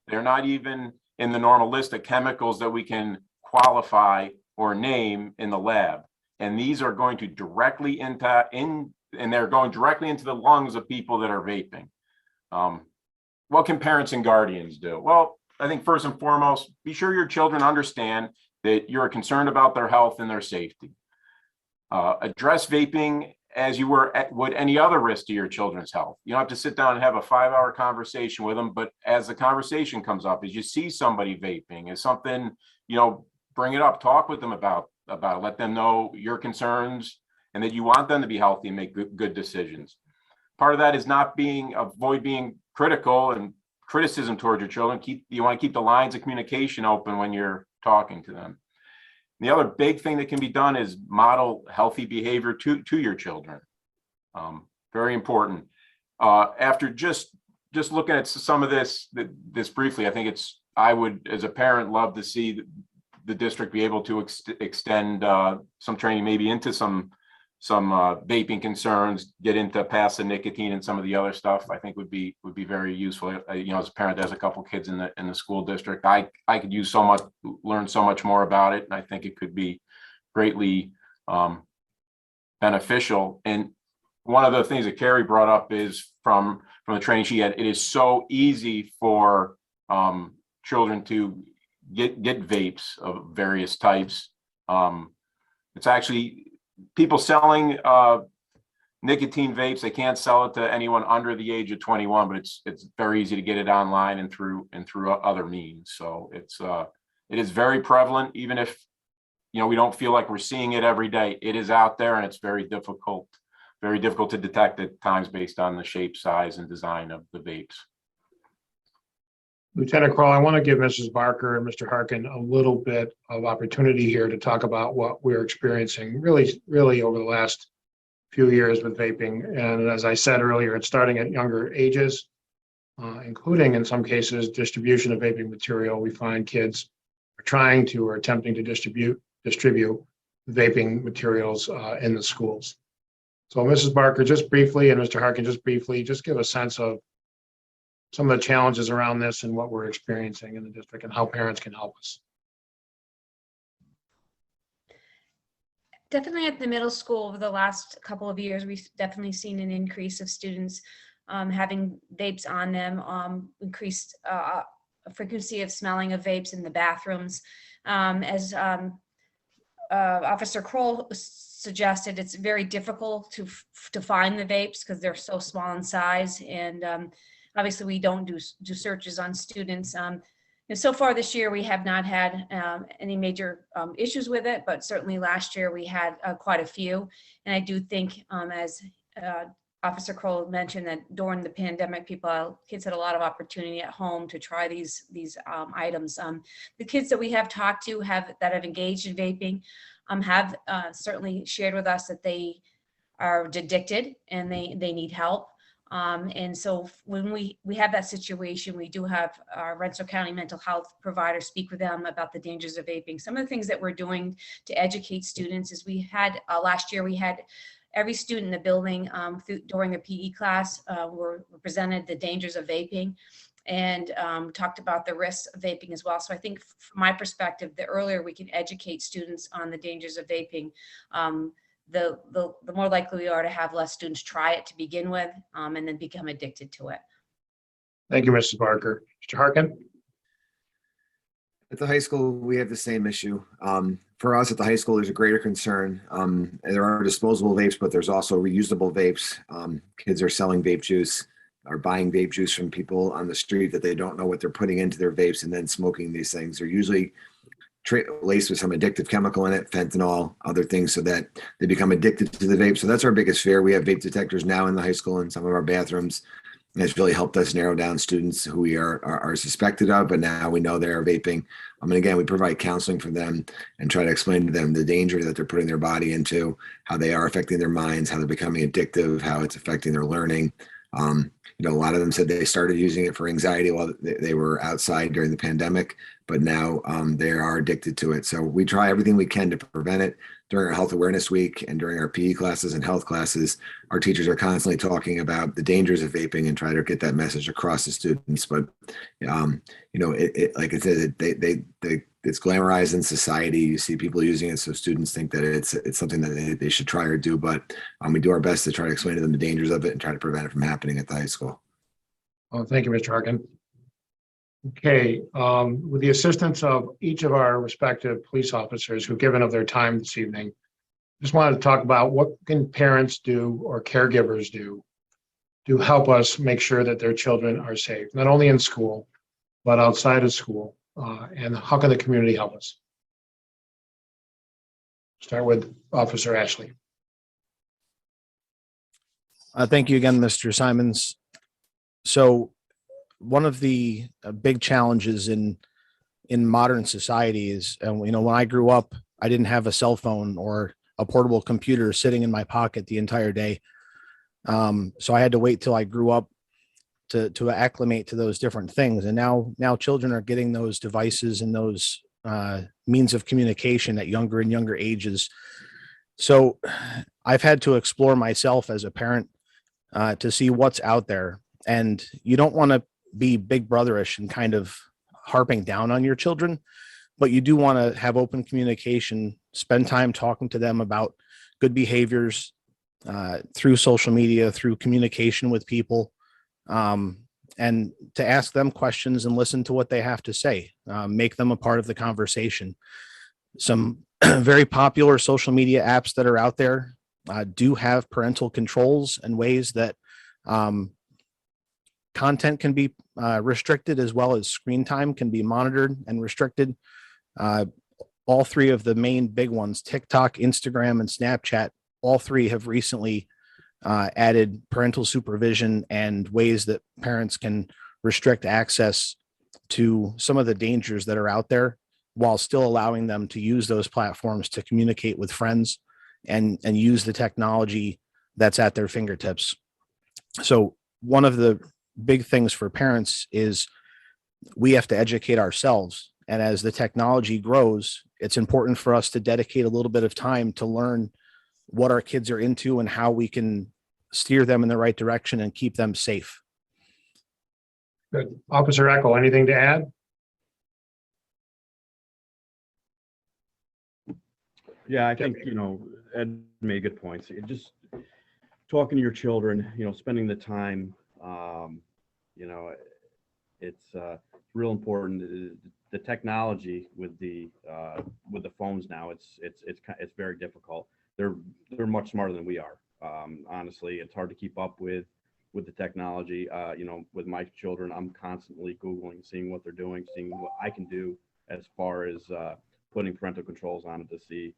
They're not even in the normal list of chemicals that we can qualify or name in the lab. And these are going to directly and they're going directly into the lungs of people that are vaping. What can parents and guardians do? Well, I think first and foremost, be sure your children understand that you're concerned about their health and their safety. Address vaping as you would any other risk to your children's health. You don't have to sit down and have a 5-hour conversation with them, but as the conversation comes up, as you see somebody vaping, is something, bring it up, talk with them about it, let them know your concerns and that you want them to be healthy and make good decisions. Part of that is avoid being critical and criticism towards your children. You want to keep the lines of communication open when you're talking to them. The other big thing that can be done is model healthy behavior to your children. Very important. After just looking at some of this briefly, I think I would, as a parent, love to see the district be able to extend some training, maybe into some vaping concerns, get into passive nicotine and some of the other stuff. I think would be very useful. As a parent that has a couple kids in the school district, I could use learn so much more about it, and I think it could be greatly beneficial. And one of the things that Carrie brought up is from the training she had, it is so easy for children to get vapes of various types. It's actually people selling nicotine vapes. They can't sell it to anyone under the age of 21, but it's very easy to get it online and through other means. So it is very prevalent, even if we don't feel like we're seeing it every day. It is out there, and it's very difficult to detect at times based on the shape, size, and design of the vapes. Lieutenant Kroll, I want to give Mrs. Barker and Mr. Harkin a little bit of opportunity here to talk about what we're experiencing really over the last few years with vaping. And as I said earlier, it's starting at younger ages, including in some cases distribution of vaping material. We find kids are trying to or attempting to distribute vaping materials in the schools. So Mrs. Barker, just briefly, and Mr. Harkin, just briefly, just give a sense of some of the challenges around this and what we're experiencing in the district and how parents can help us. Definitely at the middle school over the last couple of years, we've definitely seen an increase of students having vapes on them, increased frequency of smelling of vapes in the bathrooms. As Officer Kroll suggested, it's very difficult to find the vapes because they're so small in size, and obviously we don't do searches on students. And so far this year, we have not had any major issues with it, but certainly last year we had quite a few. And I do think, as Officer Kroll mentioned, that during the pandemic, kids had a lot of opportunity at home to try these items. The kids that we have talked to that have engaged in vaping have certainly shared with us that they are addicted and they need help. And so when we have that situation, we do have our Rensselaer County mental health provider speak with them about the dangers of vaping. Some of the things that we're doing to educate students is we had last year, we had every student in the building during a PE class were presented the dangers of vaping and talked about the risks of vaping as well. So I think from my perspective, the earlier we can educate students on the dangers of vaping, the more likely we are to have less students try it to begin with and then become addicted to it. Thank you, Mrs. Barker. Mr. Harkin? At the high school, we have the same issue. For us at the high school, there's a greater concern. There are disposable vapes, but there's also reusable vapes. Kids are selling vape juice or buying vape juice from people on the street that they don't know what they're putting into their vapes and then smoking these things. They're usually laced with some addictive chemical in it, fentanyl, other things, so that they become addicted to the vape. So that's our biggest fear. We have vape detectors now in the high school in some of our bathrooms. And it's really helped us narrow down students who we are suspected of, but now we know they're vaping. And again, we provide counseling for them and try to explain to them the danger that they're putting their body into, how they are affecting their minds, how they're becoming addictive, how it's affecting their learning. A lot of them said they started using it for anxiety while they were outside during the pandemic, but now they are addicted to it. So we try everything we can to prevent it. During our Health Awareness Week and during our PE classes and health classes, our teachers are constantly talking about the dangers of vaping and try to get that message across to students. But, like I said, it's glamorized in society. You see people using it, so students think that it's something that they should try or do. But we do our best to try to explain to them the dangers of it and try to prevent it from happening at the high school. Well, thank you, Mr. Harkin. Okay, with the assistance of each of our respective police officers who've given of their time this evening, just wanted to talk about what can parents do or caregivers do to help us make sure that their children are safe, not only in school, but outside of school, and how can the community help us? Start with Officer Ashley. Thank you again, Mr. Simons. So one of the big challenges in modern society is, when I grew up, I didn't have a cell phone or a portable computer sitting in my pocket the entire day. So I had to wait till I grew up to acclimate to those different things. And now children are getting those devices and those means of communication at younger and younger ages. So I've had to explore myself as a parent to see what's out there. And you don't want to be big brotherish and kind of harping down on your children, but you do want to have open communication, spend time talking to them about good behaviors through social media, through communication with people, and to ask them questions and listen to what they have to say, make them a part of the conversation. Some very popular social media apps that are out there do have parental controls and ways that content can be restricted, as well as screen time can be monitored and restricted. All three of the main big ones, TikTok, Instagram, and Snapchat, all three have recently added parental supervision and ways that parents can restrict access to some of the dangers that are out there, while still allowing them to use those platforms to communicate with friends and use the technology that's at their fingertips. So one of the big things for parents is we have to educate ourselves. And as the technology grows, it's important for us to dedicate a little bit of time to learn what our kids are into and how we can steer them in the right direction and keep them safe. Good. Officer Echo, anything to add? Yeah, I think, Ed made good points. Just talking to your children, spending the time, it's real important. The technology with the phones now, it's very difficult. They're much smarter than we are. Honestly, it's hard to keep up with the technology. With my children, I'm constantly Googling, seeing what they're doing, seeing what I can do as far as putting parental controls on it to see,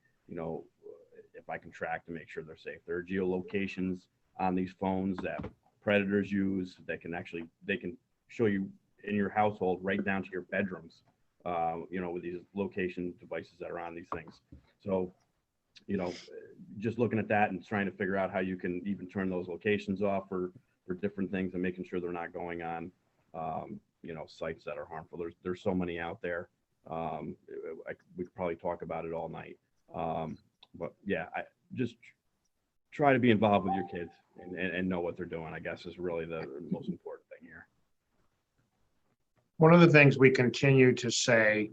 if I can track to make sure they're safe. There are geolocations on these phones that predators use that they can show you in your household right down to your bedrooms, with these location devices that are on these things. So, just looking at that and trying to figure out how you can even turn those locations off for different things and making sure they're not going on, sites that are harmful. There's so many out there. We could probably talk about it all night. But yeah, I just try to be involved with your kids and know what they're doing, I guess, is really the most important thing here. One of the things we continue to say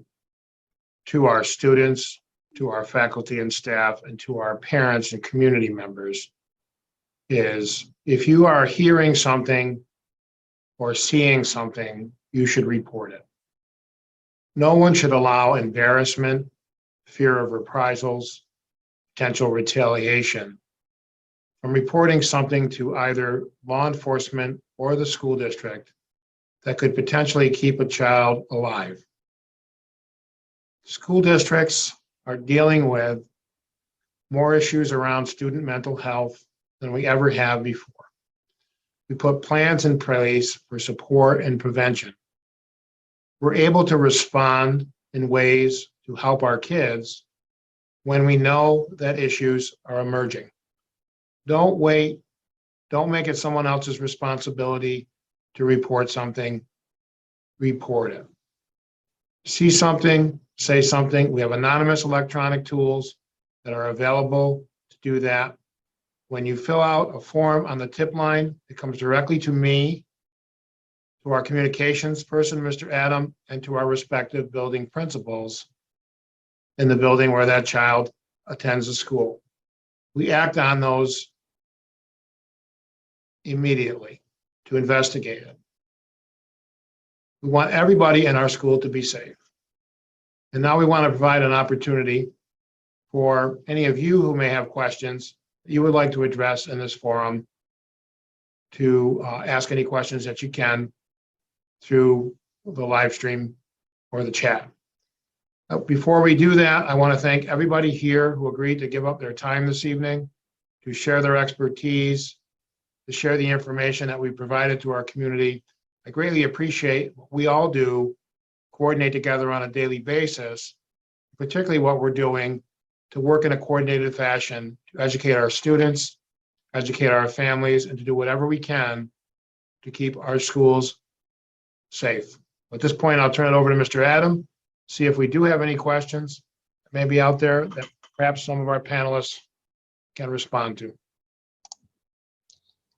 to our students, to our faculty and staff, and to our parents and community members is, if you are hearing something or seeing something, you should report it. No one should allow embarrassment, fear of reprisals, potential retaliation from reporting something to either law enforcement or the school district that could potentially keep a child alive. School districts are dealing with more issues around student mental health than we ever have before. We put plans in place for support and prevention. We're able to respond in ways to help our kids when we know that issues are emerging. Don't wait. Don't make it someone else's responsibility to report something. Report it. See something, say something. We have anonymous electronic tools that are available to do that. When you fill out a form on the tip line, it comes directly to me, to our communications person, Mr. Adam, and to our respective building principals in the building where that child attends the school. We act on those immediately to investigate it. We want everybody in our school to be safe. And now we want to provide an opportunity for any of you who may have questions that you would like to address in this forum to ask any questions that you can through the live stream or the chat. Before we do that, I want to thank everybody here who agreed to give up their time this evening to share their expertise, to share the information that we provided to our community I greatly appreciate what we all do, coordinate together on a daily basis, particularly what we're doing to work in a coordinated fashion to educate our students, educate our families, and to do whatever we can to keep our schools safe. At this point, I'll turn it over to Mr. Adam, see if we do have any questions maybe out there that perhaps some of our panelists can respond to.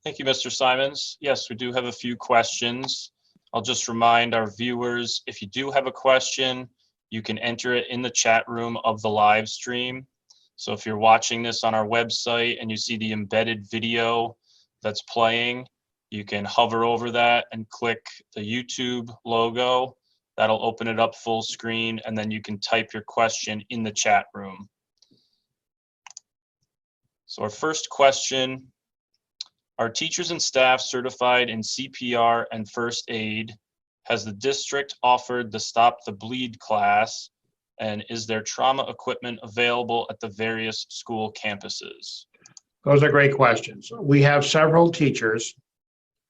Thank you, Mr. Simons. Yes, we do have a few questions. I'll just remind our viewers, if you do have a question, you can enter it in the chat room of the live stream. So if you're watching this on our website and you see the embedded video that's playing, you can hover over that and click the YouTube logo. That'll open it up full screen, and then you can type your question in the chat room. So our first question, are teachers and staff certified in CPR and first aid? Has the district offered the Stop the Bleed class? And is there trauma equipment available at the various school campuses? Those are great questions. We have several teachers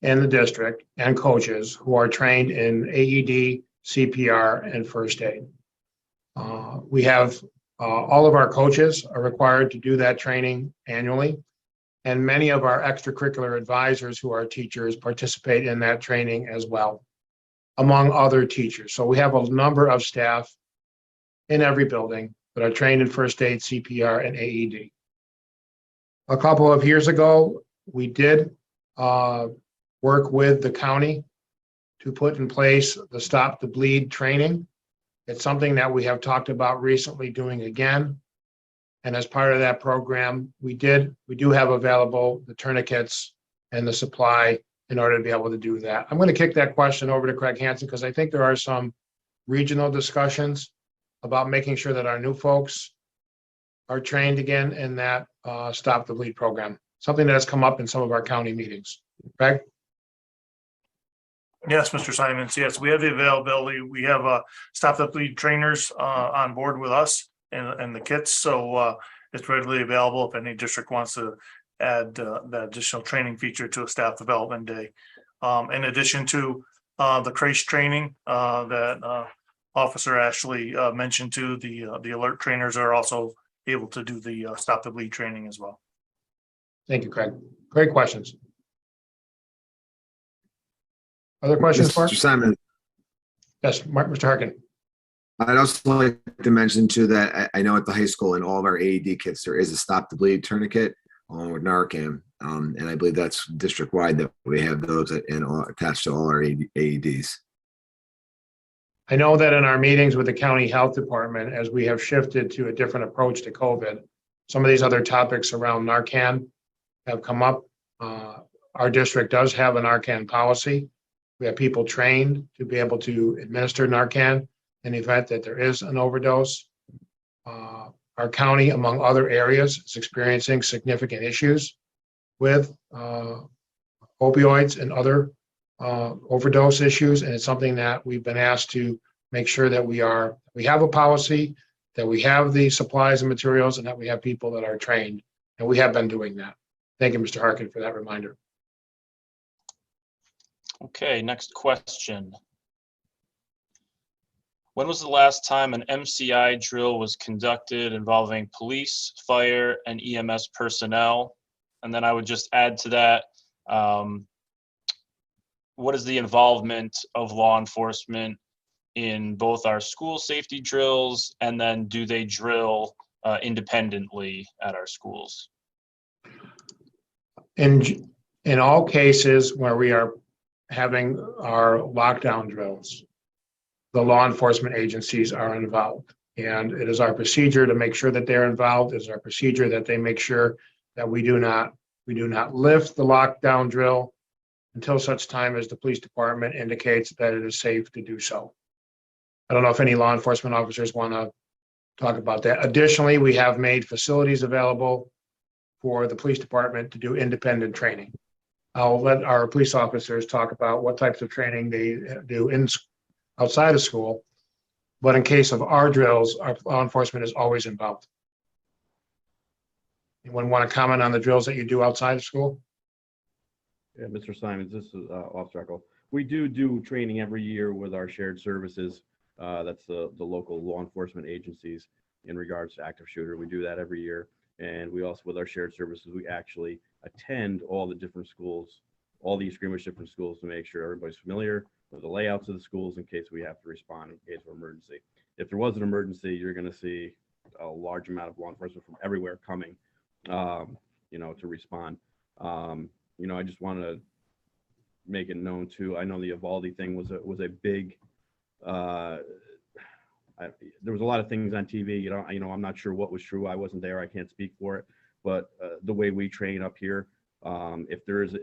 in the district and coaches who are trained in AED, CPR, and first aid. We have all of our coaches are required to do that training annually. And many of our extracurricular advisors who are teachers participate in that training as well, among other teachers. So we have a number of staff in every building that are trained in first aid, CPR, and AED. A couple of years ago, we did work with the county to put in place the Stop the Bleed training. It's something that we have talked about recently doing again. And as part of that program, we do have available the tourniquets and the supply in order to be able to do that. I'm going to kick that question over to Craig Hansen because I think there are some regional discussions about making sure that our new folks are trained again in that Stop the Bleed program, something that has come up in some of our county meetings. Craig? Yes, Mr. Simons. Yes, we have the availability. We have Stop the Bleed trainers on board with us and the kits. So it's readily available if any district wants to add that additional training feature to a staff development day. In addition to the CRACE training that Officer Ashley mentioned too, the alert trainers are also able to do the Stop the Bleed training as well. Thank you, Craig. Great questions. Other questions, Mark? Mr. Simon, Yes, Mark, Mr. Harkin. I'd also like to mention too that I know at the high school in all of our AED kits, there is a Stop the Bleed tourniquet along with Narcan. And I believe that's district wide that we have those attached to all our AEDs. I know that in our meetings with the county health department, as we have shifted to a different approach to COVID, some of these other topics around Narcan have come up. Our district does have a Narcan policy. We have people trained to be able to administer Narcan in the event that there is an overdose. Our county, among other areas, is experiencing significant issues with opioids and other overdose issues, and it's something that we've been asked to make sure that we have a policy, that we have the supplies and materials, and that we have people that are trained, and we have been doing that. Thank you, Mr. Harkin, for that reminder. Okay, next question. When was the last time an MCI drill was conducted involving police, fire, and EMS personnel? And then I would just add to that, what is the involvement of law enforcement in both our school safety drills, and then do they drill independently at our schools? In all cases where we are having our lockdown drills, the law enforcement agencies are involved. And it is our procedure to make sure that they're involved. It is our procedure that they make sure that we do not lift the lockdown drill until such time as the police department indicates that it is safe to do so. I don't know if any law enforcement officers want to talk about that. Additionally, we have made facilities available for the police department to do independent training. I'll let our police officers talk about what types of training they do outside of school. But in case of our drills, our law enforcement is always involved. Anyone want to comment on the drills that you do outside of school? Yeah, Mr. Simons, this is Officer Eckel. We do training every year with our shared services. That's the local law enforcement agencies in regards to active shooter. We do that every year. And we also, with our shared services, we actually attend all the different schools, all these Greenbush different schools, to make sure everybody's familiar with the layouts of the schools in case we have to respond in case of emergency. If there was an emergency, you're going to see a large amount of law enforcement from everywhere coming, to respond. I just want to make it known too. I know the Uvalde thing was a big. There was a lot of things on TV. I'm not sure what was true. I wasn't there. I can't speak for it. But the way we train up here, if there's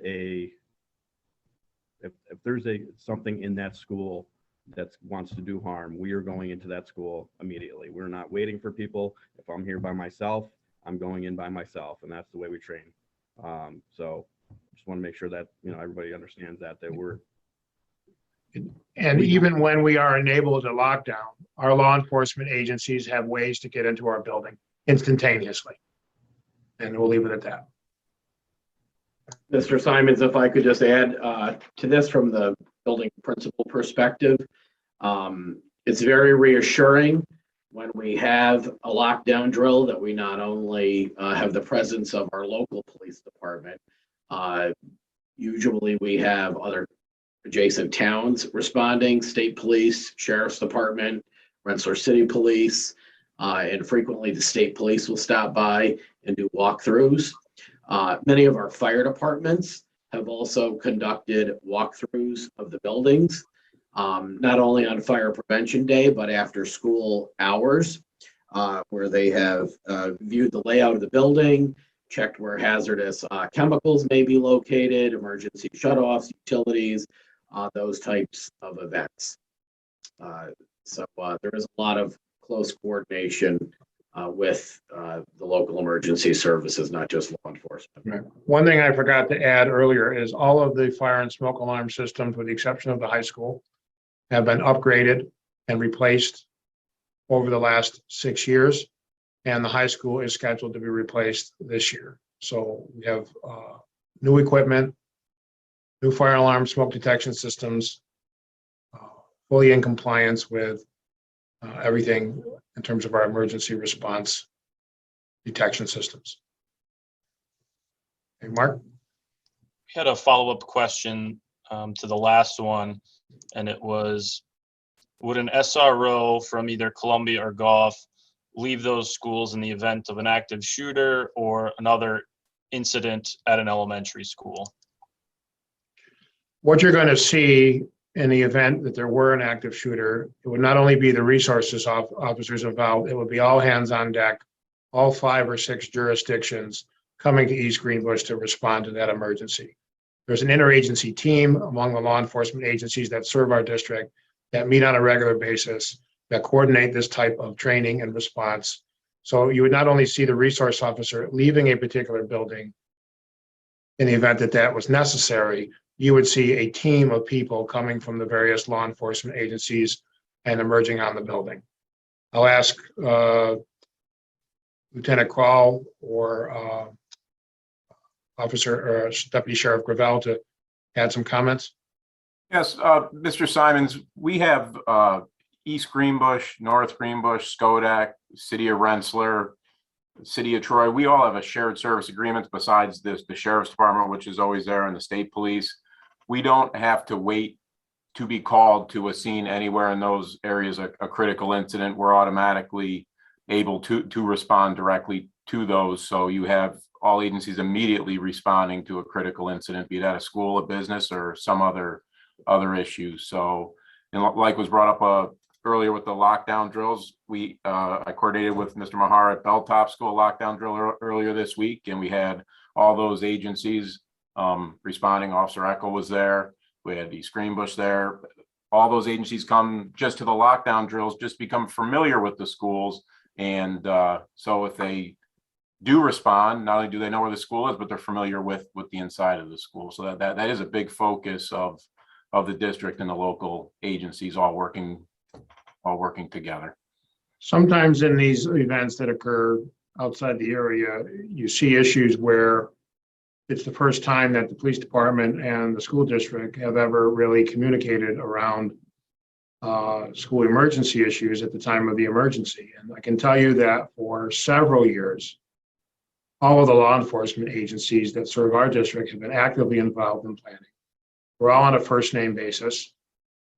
something in that school that wants to do harm, we are going into that school immediately. We're not waiting for people. If I'm here by myself, I'm going in by myself, and that's the way we train. So just want to make sure that everybody understands that we're. And even when we are enabled to lock down, our law enforcement agencies have ways to get into our building instantaneously. And we'll leave it at that. Mr. Simons, if I could just add to this from the building principal perspective, it's very reassuring when we have a lockdown drill that we not only have the presence of our local police department, usually we have other adjacent towns responding, state police, sheriff's department, Rensselaer City Police, and frequently the state police will stop by and do walkthroughs. Many of our fire departments have also conducted walkthroughs of the buildings, not only on Fire Prevention Day, but after school hours, where they have viewed the layout of the building, checked where hazardous chemicals may be located, emergency shutoffs, utilities, those types of events. So there is a lot of close coordination with the local emergency services, not just law enforcement. Right. One thing I forgot to add earlier is all of the fire and smoke alarm systems, with the exception of the high school, have been upgraded and replaced over the last 6 years. And the high school is scheduled to be replaced this year. So we have new equipment, new fire alarm smoke detection systems, fully in compliance with everything in terms of our emergency response detection systems. Hey, Mark? We had a follow-up question to the last one, and it was, would an SRO from either Columbia or Goff leave those schools in the event of an active shooter or another incident at an elementary school? What you're going to see in the event that there were an active shooter, it would not only be the resources officers involved, it would be all hands on deck, all 5 or 6 jurisdictions coming to East Greenbush to respond to that emergency. There's an interagency team among the law enforcement agencies that serve our district that meet on a regular basis, that coordinate this type of training and response. So you would not only see the resource officer leaving a particular building in the event that that was necessary, you would see a team of people coming from the various law enforcement agencies and emerging on the building. I'll ask Lieutenant Kroll or Officer or Deputy Sheriff Gravel to add some comments. Yes, Mr. Simons, we have East Greenbush, North Greenbush, Skodak, City of Rensselaer, City of Troy. We all have a shared service agreement besides the Sheriff's Department, which is always there, and the State Police. We don't have to wait to be called to a scene anywhere in those areas, a critical incident. We're automatically able to respond directly to those. So you have all agencies immediately responding to a critical incident, be that a school, a business, or some other issues. So, and like was brought up earlier with the lockdown drills, I coordinated with Mr. Mahar at Belltop School lockdown drill earlier this week, and we had all those agencies responding. Officer Eckel was there. We had East Greenbush there. All those agencies come just to the lockdown drills, just become familiar with the schools. And so if they do respond, not only do they know where the school is, but they're familiar with the inside of the school. So that is a big focus of the district and the local agencies all working together. Sometimes in these events that occur outside the area, you see issues where it's the first time that the police department and the school district have ever really communicated around school emergency issues at the time of the emergency. And I can tell you that for several years, all of the law enforcement agencies that serve our district have been actively involved in planning. We're all on a first name basis.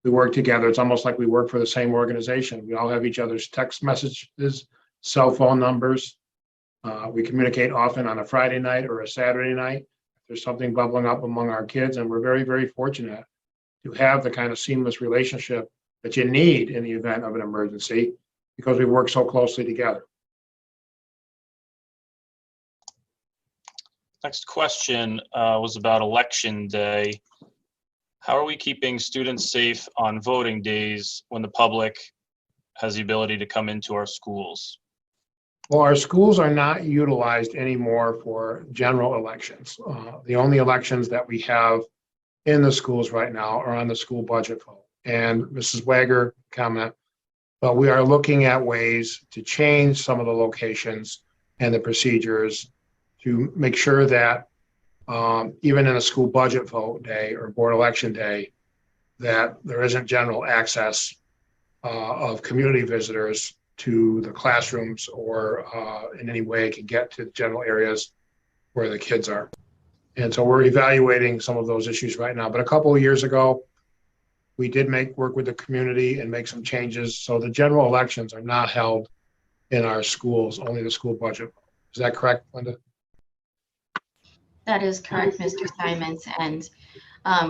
We work together. It's almost like we work for the same organization. We all have each other's text messages, cell phone numbers. We communicate often on a Friday night or a Saturday night. There's something bubbling up among our kids, and we're very, very fortunate to have the kind of seamless relationship that you need in the event of an emergency because we work so closely together. Next question was about Election Day. How are we keeping students safe on voting days when the public has the ability to come into our schools? Well, our schools are not utilized anymore for general elections. The only elections that we have in the schools right now are on the school budget vote. And Mrs. Wager comment, but we are looking at ways to change some of the locations and the procedures to make sure that even in a school budget vote day or board election day, that there isn't general access of community visitors to the classrooms or in any way can get to the general areas where the kids are. And so we're evaluating some of those issues right now. But a couple of years ago, we did work with the community and make some changes. So the general elections are not held in our schools, only the school budget. Is that correct, Linda? That is correct, Mr. Simons. And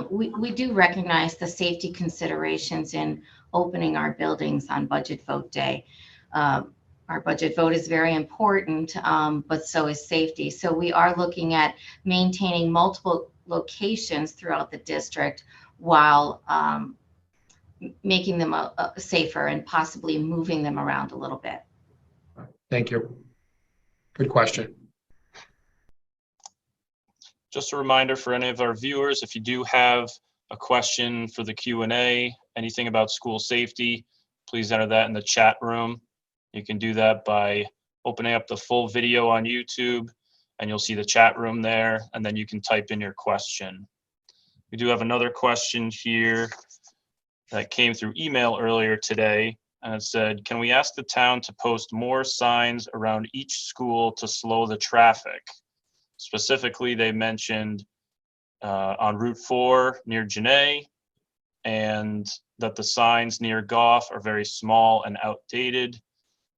we do recognize the safety considerations in opening our buildings on budget vote day. Our budget vote is very important, but so is safety. So we are looking at maintaining multiple locations throughout the district while making them safer and possibly moving them around a little bit. Thank you. Good question. Just a reminder for any of our viewers, if you do have a question for the Q&A, anything about school safety, please enter that in the chat room. You can do that by opening up the full video on YouTube and you'll see the chat room there, and then you can type in your question. We do have another question here that came through email earlier today, and it said, can we ask the town to post more signs around each school to slow the traffic? Specifically, they mentioned on Route 4 near Genet, and that the signs near Goff are very small and outdated.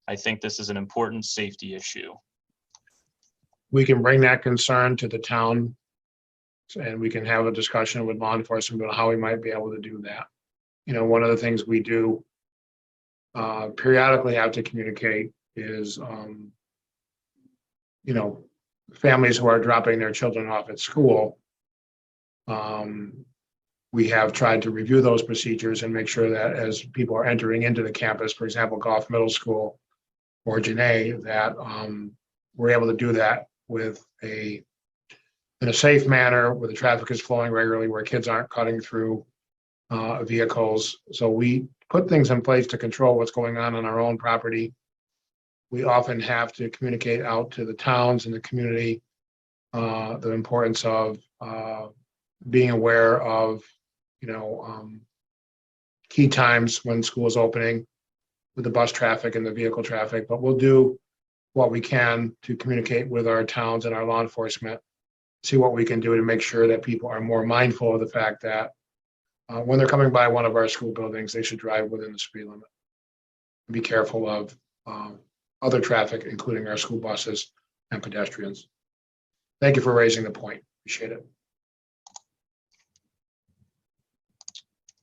I think this is an important safety issue. We can bring that concern to the town and we can have a discussion with law enforcement about how we might be able to do that. You know, one of the things we do periodically have to communicate is, you know, families who are dropping their children off at school. We have tried to review those procedures and make sure that as people are entering into the campus, for example, Goff Middle School or Genet, that we're able to do that with in a safe manner, where the traffic is flowing regularly, where kids aren't cutting through vehicles. So we put things in place to control what's going on our own property. We often have to communicate out to the towns and the community the importance of being aware of, you know, key times when school is opening with the bus traffic and the vehicle traffic, but we'll do what we can to communicate with our towns and our law enforcement, see what we can do to make sure that people are more mindful of the fact that when they're coming by one of our school buildings, they should drive within the speed limit. Be careful of other traffic, including our school buses and pedestrians. Thank you for raising the point. Appreciate it.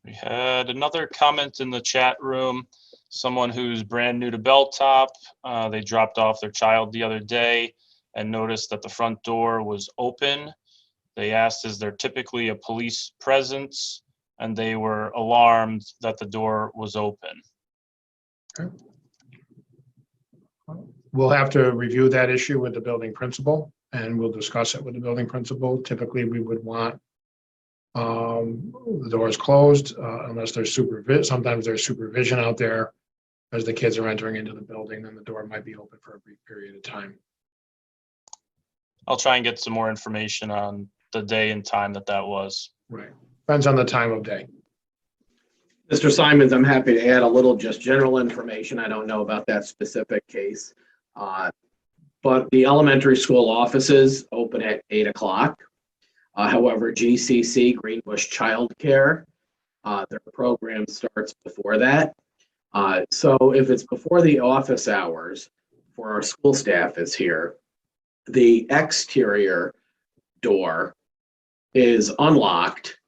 We had another comment in the chat room. Someone who's brand new to Belltop, they dropped off their child the other day and noticed that the front door was open. They asked, is there typically a police presence? And they were alarmed that the door was open. Okay. We'll have to review that issue with the building principal and we'll discuss it with the building principal. Typically, we would want the doors closed unless there's supervision. Sometimes there's supervision out there as the kids are entering into the building, then the door might be open for a brief period of time. I'll try and get some more information on the day and time that was. Right. Depends on the time of day. Mr. Simons, I'm happy to add a little just general information. I don't know about that specific case. But the elementary school offices open at 8 o'clock. However, GCC, Greenbush Childcare, their program starts before that. So if it's before the office hours for our school staff is here, the exterior door is unlocked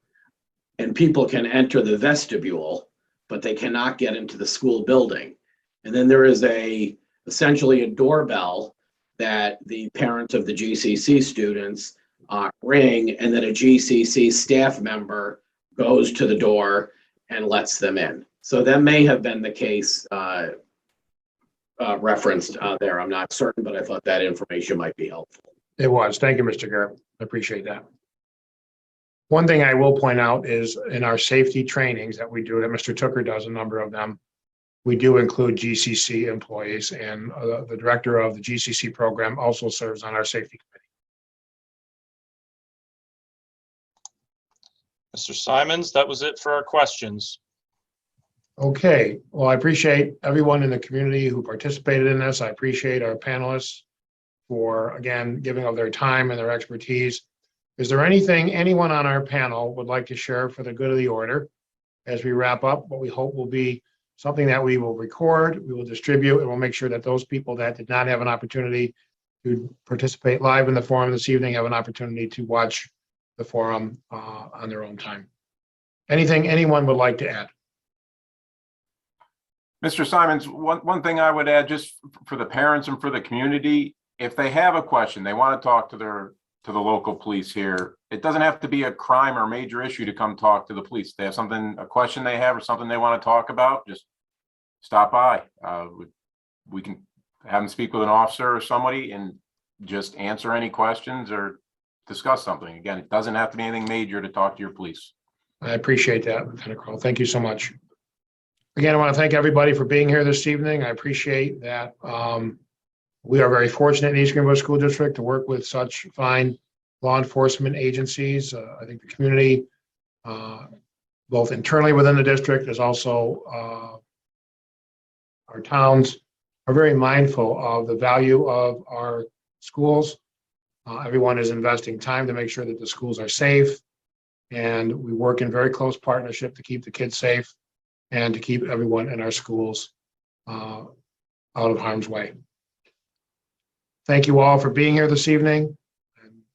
and people can enter the vestibule, but they cannot get into the school building. And then there is essentially a doorbell that the parents of the GCC students ring, and then a GCC staff member goes to the door and lets them in. So that may have been the case referenced there. I'm not certain, but I thought that information might be helpful. It was. Thank you, Mr. Garrett. I appreciate that. One thing I will point out is in our safety trainings that we do, that Mr. Tooker does a number of them, we do include GCC employees, and the director of the GCC program also serves on our safety committee. Mr. Simons, that was it for our questions. Okay, well, I appreciate everyone in the community who participated in this. I appreciate our panelists for, again, giving of their time and their expertise. Is there anything anyone on our panel would like to share for the good of the order as we wrap up what we hope will be something that we will record, we will distribute, and we'll make sure that those people that did not have an opportunity to participate live in the forum this evening have an opportunity to watch the forum on their own time. Anything anyone would like to add? Mr. Simons, one thing I would add, just for the parents and for the community, if they have a question, they want to talk to the local police here, it doesn't have to be a crime or major issue to come talk to the police. If they have a question they have or something they want to talk about, just stop by. We can have them speak with an officer or somebody and just answer any questions or discuss something. Again, it doesn't have to be anything major to talk to your police. I appreciate that, Lieutenant Colonel. Thank you so much. Again, I want to thank everybody for being here this evening. I appreciate that. We are very fortunate in East Greenbush School District to work with such fine law enforcement agencies. I think the community, both internally within the district as also our towns, are very mindful of the value of our schools. Everyone is investing time to make sure that the schools are safe, and we work in very close partnership to keep the kids safe and to keep everyone in our schools out of harm's way. Thank you all for being here this evening.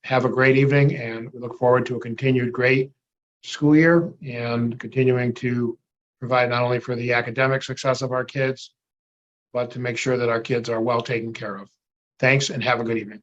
Have a great evening, and we look forward to a continued great school year and continuing to provide not only for the academic success of our kids, but to make sure that our kids are well taken care of. Thanks, and have a good evening.